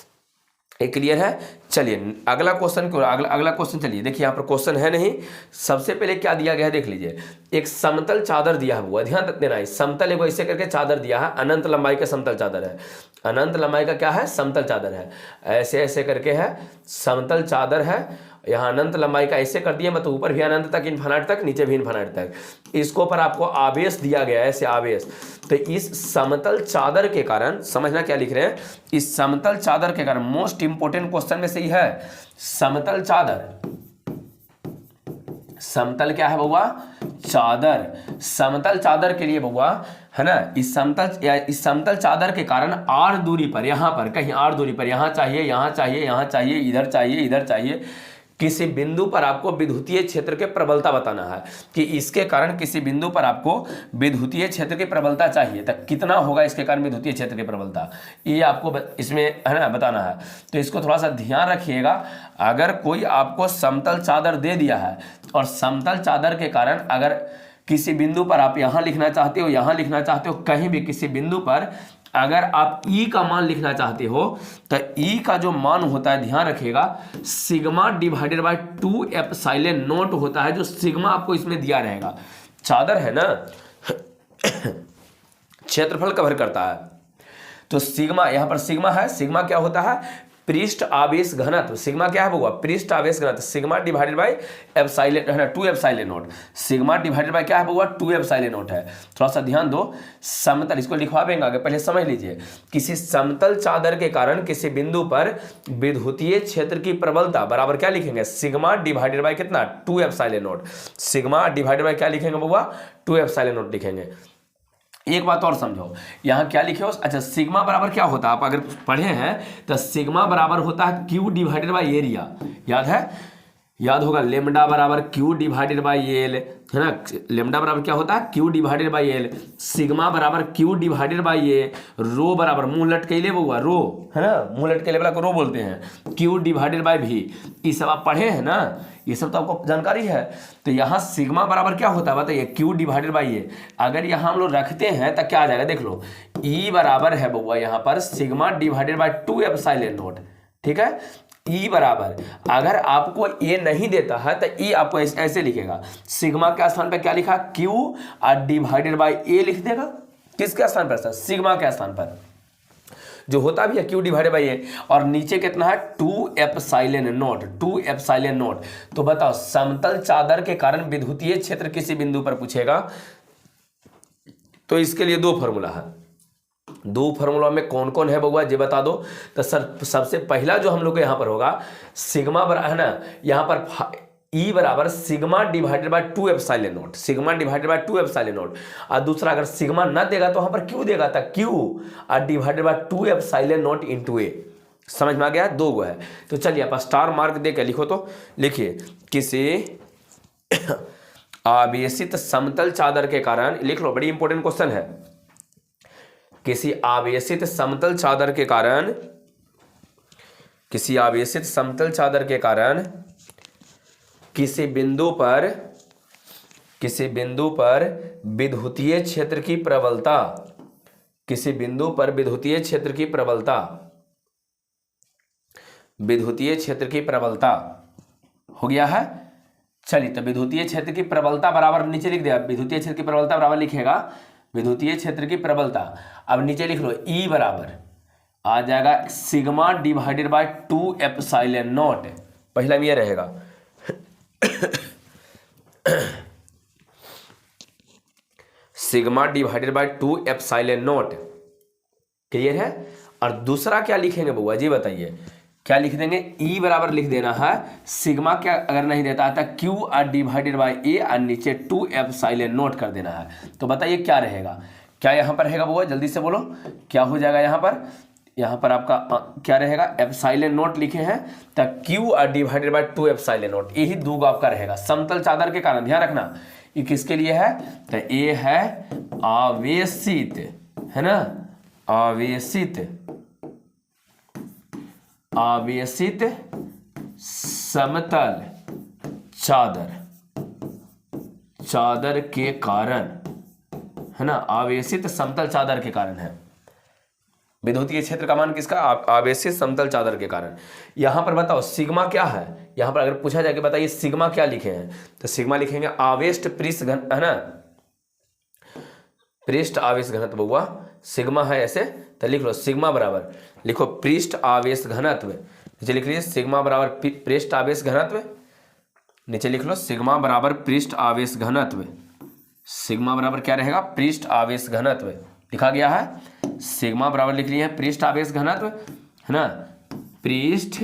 एक क्लियर है। चलिए अगला क्वेश्चन, अगला क्वेश्चन, चलिए देखिए यहाँ पर क्वेश्चन है नहीं, सबसे पहले क्या दिया गया है देख लीजिए। एक समतल चादर दिया हुआ, ध्यान देना है, समतल एगो ऐसे करके चादर दिया है, अनंत लंबाई का समतल चादर है, अनंत लंबाई का क्या है, समतल चादर है, ऐसे ऐसे करके है, समतल चादर है, यहाँ अनंत लंबाई का ऐसे कर दिया, मतलब ऊपर भी अनंत तक, इन्फिनिटी तक, नीचे भी इन्फिनिटी तक। इसको पर आपको आवेश दिया गया है, ऐसे आवेश। तो इस समतल चादर के कारण, समझना क्या लिख रहे हैं, इस समतल चादर के कारण, मोस्ट इंपोर्टेंट क्वेश्चन में से ही है, समतल चादर, समतल क्या है बउआ, चादर, समतल चादर के लिए बउआ है ना, इस समतल चादर के कारण आर दूरी पर, यहाँ पर कहीं आर दूरी पर, यहाँ चाहिए, यहाँ चाहिए, यहाँ चाहिए, इधर चाहिए, इधर चाहिए, किसी बिंदु पर आपको विद्युतीय क्षेत्र के प्रबलता बताना है, कि इसके कारण किसी बिंदु पर आपको विद्युतीय क्षेत्र की प्रबलता चाहिए, तो कितना होगा इसके कारण विद्युतीय क्षेत्र की प्रबलता, ये आपको इसमें है ना बताना है। तो इसको थोड़ा सा ध्यान रखिएगा। अगर कोई आपको समतल चादर दे दिया है और समतल चादर के कारण अगर किसी बिंदु पर आप यहाँ लिखना चाहते हो, यहाँ लिखना चाहते हो, कहीं भी किसी बिंदु पर अगर आप ई का मान लिखना चाहते हो, तो ई का जो मान होता है ध्यान रखिएगा, sigma divided by 2 epsilon not होता है, जो सिग्मा आपको इसमें दिया रहेगा। चादर है ना, क्षेत्रफल कवर करता है, तो सिग्मा, यहाँ पर सिग्मा है, सिग्मा क्या होता है, पृष्ठ आवेश घनत्व, सिग्मा क्या है बउआ, पृष्ठ आवेश घनत्व, सिग्मा डिवाइडेड बाय एप्सिलॉन है ना, 2 epsilon not, sigma divided by क्या है बउआ, 2 एप्सिलॉन नॉट है। थोड़ा सा ध्यान दो, समतल, इसको लिखवाएंगे आगे, पहले समझ लीजिए। किसी समतल चादर के कारण किसी बिंदु पर विद्युतीय क्षेत्र की प्रबलता बराबर क्या लिखेंगे, सिग्मा डिवाइडेड बाय कितना, 2 epsilon not, sigma divided by क्या लिखेंगे बउआ, 2 एप्सिलॉन नॉट लिखेंगे। एक बात और समझो, यहाँ क्या लिखे हो, अच्छा सिग्मा बराबर क्या होता है, आप अगर पढ़े हैं तो सिग्मा बराबर होता है क्यू डिवाइडेड बाय एरिया, याद है, याद होगा, लेमडा बराबर क्यू डिवाइडेड बाय एल, है ना, लेमडा बराबर क्या होता है, Q divided by L, sigma बराबर क्यू डिवाइडेड बाय ए, रो बराबर मुंह लटकेले बउआ, रो है ना, मुंह लटकेले वाला को रो बोलते हैं, क्यू डिवाइडेड बाय भी, ये सब आप पढ़े हैं ना, ये सब तो आपको जानकारी है। तो यहाँ सिग्मा बराबर क्या होता है बताइए, क्यू डिवाइडेड बाय ए, अगर यहाँ हम लोग रखते हैं तो क्या आ जाएगा, देख लो, ई बराबर है बउआ यहाँ पर sigma divided by 2 epsilon not, ठीक है, ई बराबर, अगर आपको ए नहीं देता है तो ई आपको ऐसे लिखेगा, सिग्मा के स्थान पर क्या लिखा, क्यू और डिवाइडेड बाय ए लिख देगा, किसके स्थान पर, सिग्मा के स्थान पर, जो होता भी है क्यू डिवाइडेड बाय ए, और नीचे कितना है, 2 एप्सिलॉन नॉट, 2 एप्सिलॉन नॉट। तो बताओ समतल चादर के कारण विद्युतीय क्षेत्र किसी बिंदु पर पूछेगा, तो इसके लिए 2 फॉर्मूला है, 2 फार्मूला में कौन कौन है बउआ जी बता दो। तो सर सबसे पहला जो हम लोग को यहाँ पर होगा, सिग्मा बराबर है ना, यहाँ पर ई बराबर sigma divided by 2 epsilon not, sigma divided by 2 epsilon not, और दूसरा अगर सिग्मा ना देगा तो वहाँ पर क्यू देगा, था क्यू और divided by 2 epsilon naught into A, समझ में आ गया, 2 गो है। तो चलिए आप स्टार मार्क दे के लिखो, तो लिखिए, किसी आवेशित समतल चादर के कारण, लिख लो, बड़ी इंपॉर्टेंट क्वेश्चन है, किसी आवेशित समतल चादर के कारण, किसी आवेशित समतल चादर के कारण किसी बिंदु पर विद्युतीय क्षेत्र की प्रबलता, किसी बिंदु पर विद्युतीय क्षेत्र की प्रबलता, विद्युतीय क्षेत्र की प्रबलता हो गया है। चलिए, तो विद्युतीय क्षेत्र की प्रबलता बराबर नीचे लिख दिया, विद्युतीय क्षेत्र की प्रबलता बराबर लिखेगा विद्युतीय क्षेत्र की प्रबलता। अब नीचे लिख लो E बराबर आ जाएगा sigma divided by 2 epsilon not. पहला में ये रहेगा sigma divided by 2 epsilon not. Clear है। और दूसरा क्या लिखेंगे बुआ जी बताइए, क्या लिख देंगे? E बराबर लिख देना है सिग्मा, क्या अगर नहीं देता है Q और डिवाइडेड बाय A और नीचे 2 एप्सिलॉन नॉट कर देना है। तो बताइए क्या रहेगा, क्या यहाँ पर रहेगा बुआ, जल्दी से बोलो क्या हो जाएगा यहाँ पर? यहाँ पर आपका क्या रहेगा? एप्सिलॉन नॉट लिखे हैं तो Q और डिवाइडेड बाय 2 एप्सिलॉन नॉट, यही दो आपका रहेगा समतल चादर के कारण। ध्यान रखना ये किसके लिए है, तो ये है आवेशित, है ना, आवेशित समतल चादर के कारण, है ना, आवेशित समतल चादर के कारण है। विद्युतीय क्षेत्र का मान किसका? आवेशित समतल चादर के कारण। यहां पर बताओ सिग्मा क्या है, यहां पर अगर पूछा जाए कि बताइए सिग्मा क्या लिखे हैं, तो सिग्मा लिखेंगे आवेश पृष्ठ घन, है ना, पृष्ठ आवेश घनत्व। हुआ सिग्मा है ऐसे, तो लिख लो सिग्मा बराबर, लिखो पृष्ठ आवेश घनत्व। नीचे लिख लीजिए सिग्मा बराबर पृष्ठ आवेश घनत्व। नीचे लिख लो सिग्मा बराबर पृष्ठ आवेश घनत्व। सिग्मा बराबर क्या रहेगा? पृष्ठ आवेश घनत्व लिखा गया है। सिग्मा बराबर लिख लिए हैं पृष्ठ आवेश घनत्व, है ना, पृष्ठ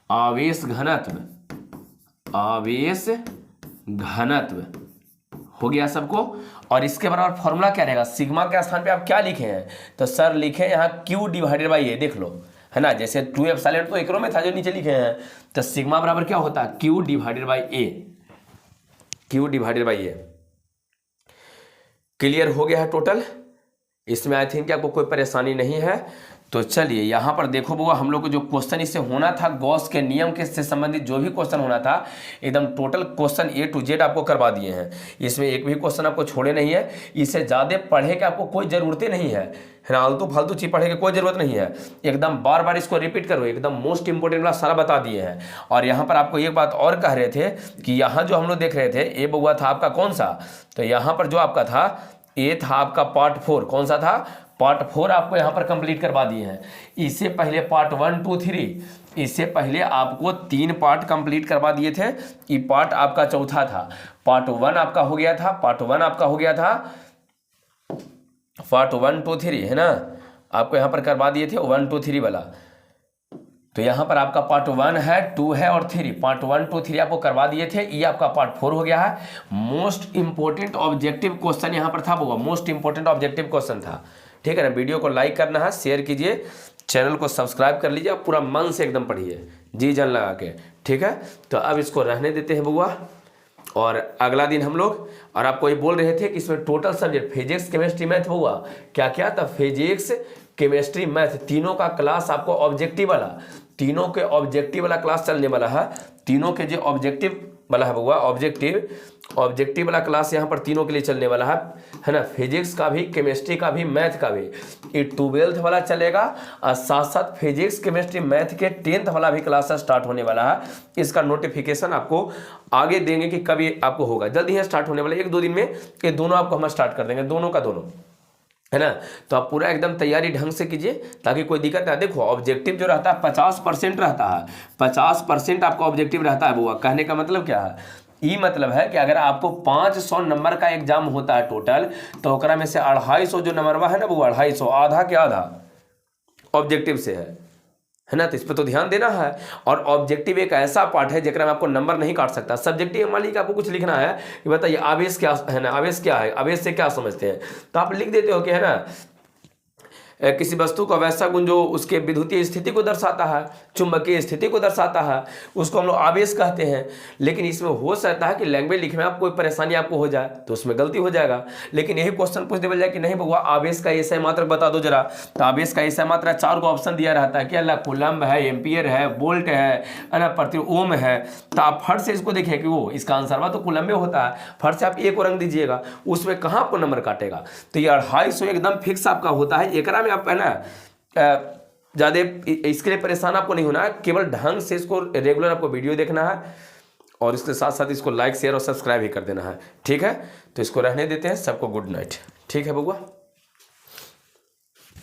आवेश घनत्व हो गया सबको। और इसके बराबर फॉर्मूला क्या रहेगा? सिग्मा के स्थान पे आप क्या लिखे हैं? तो सर लिखे यहाँ Q डिवाइडेड बाई A, देख लो, है ना, जैसे 2 एप्सिलॉन तो एकरो में था जो नीचे लिखे हैं, तो सिग्मा बराबर क्या होता है? Q divided by A, Q divided by A। Clear हो गया है टोटल? इसमें आई थिंक आपको कोई परेशानी नहीं है। तो चलिए यहाँ पर देखो बुआ, हम लोग को जो क्वेश्चन इससे होना था, गॉस के नियम के से संबंधित जो भी क्वेश्चन होना था, एकदम total question A to Z आपको करवा दिए हैं। इसमें एक भी क्वेश्चन आपको छोड़े नहीं है। इससे ज़्यादा पढ़े के आपको कोई ज़रूरत नहीं है ना, आलतू फालतू चीज पढ़े की कोई ज़रूरत नहीं है। एकदम बार बार इसको रिपीट करो, एकदम मोस्ट इंपोर्टेंट वाला सारा बता दिए हैं। और यहाँ पर आपको एक बात और कह रहे थे कि यहाँ जो हम लोग देख रहे थे, ये बुआ था आपका कौन सा? तो यहाँ पर जो आपका था, ये था आपका पार्ट 4। कौन सा था? पार्ट 4 आपको यहाँ पर कंप्लीट करवा दिए हैं। इससे पहले पार्ट 1 2 3, इससे पहले आपको 3 पार्ट कंप्लीट करवा दिए थे। ये पार्ट आपका चौथा था। पार्ट 1 आपका हो गया था, पार्ट 1 2 3, है ना, आपको यहाँ पर करवा दिए थे 1 2 3 वाला। तो यहाँ पर आपका पार्ट 1 है, 2 है और 3, पार्ट 1 2 3 आपको करवा दिए थे। ये आपका पार्ट 4 हो गया है। मोस्ट इंपोर्टेंट ऑब्जेक्टिव क्वेश्चन यहाँ पर था वो, मोस्ट इंपोर्टेंट ऑब्जेक्टिव क्वेश्चन था। ठीक है ना। वीडियो को लाइक करना है, शेयर कीजिए, चैनल को सब्सक्राइब कर लीजिए, पूरा मन से एकदम पढ़िए, जी जान लगा के। ठीक है, तो अब इसको रहने देते हैं बुआ, और अगला दिन हम लोग, और आपको ये बोल रहे थे कि इसमें total subject physics chemistry math हुआ क्या क्या था? फिजिक्स केमिस्ट्री मैथ तीनों का क्लास आपको ऑब्जेक्टिव वाला, तीनों के ऑब्जेक्टिव वाला क्लास चलने वाला है। तीनों के जो ऑब्जेक्टिव वाला है बुआ, ऑब्जेक्टिव वाला क्लास यहाँ पर तीनों के लिए चलने वाला है ना। फिजिक्स का भी, केमिस्ट्री का भी, मैथ का भी। ये 12th वाला चलेगा, और साथ साथ फिजिक्स केमिस्ट्री मैथ के 10th वाला भी क्लास स्टार्ट होने वाला है। इसका नोटिफिकेशन आपको आगे देंगे कि कभी आपको होगा, जल्दी ही स्टार्ट होने वाला है, 1-2 दिन में ये दोनों आपको हम स्टार्ट कर देंगे, दोनों का दोनों, है ना। तो आप पूरा एकदम तैयारी ढंग से कीजिए ताकि कोई दिक्कत ना। देखो ऑब्जेक्टिव जो रहता है 50% रहता है, 50% आपका ऑब्जेक्टिव रहता है बुआ। कहने का मतलब क्या है? ये मतलब है कि अगर आपको 500 नंबर का एग्जाम होता है टोटल, तो ओकरा में से 250 जो नंबरवा है ना बुआ, 250 आधा के आधा ऑब्जेक्टिव से है ना। तो इस पर तो ध्यान देना है। और ऑब्जेक्टिव एक ऐसा पार्ट है जिसमें आपको नंबर नहीं काट सकता। सब्जेक्टिव मान लीजिए आपको कुछ लिखना है कि बताइए आवेश क्या है ना, आवेश क्या है, आवेश से क्या समझते हैं, तो आप लिख देते हो कि, है ना, किसी वस्तु का वैसा गुण जो उसके विद्युतीय स्थिति को दर्शाता है, चुंबकीय स्थिति को दर्शाता है, उसको हम लोग आवेश कहते हैं। लेकिन इसमें हो सकता है कि लैंग्वेज लिखने में आप कोई परेशानी आपको हो जाए, तो उसमें गलती हो जाएगा। लेकिन यही क्वेश्चन पूछ दिया जाए कि नहीं बउआ आवेश का एसआई मात्रक बता दो जरा, तो आवेश का एसआई मात्रक 4 को ऑप्शन दिया रहता है, क्या कूलम्ब है, एम्पियर है, वोल्ट है ना, प्रति ओम है। तो आप फट से इसको देखिए कि वो इसका आंसर हुआ तो कूलम्बे होता है। फट से आप एक को रंग दीजिएगा, उसमें कहाँ आपको नंबर काटेगा। तो ये 250 एकदम फिक्स आपका होता है। एकरा में आप, है ना, ज़्यादा इसके लिए परेशान आपको नहीं होना है, केवल ढंग से इसको रेगुलर आपको वीडियो देखना है और इसके साथ साथ इसको लाइक शेयर और सब्सक्राइब ही कर देना है। ठीक है, तो इसको रहने देते हैं। सबको गुड नाइट। ठीक है बउआ।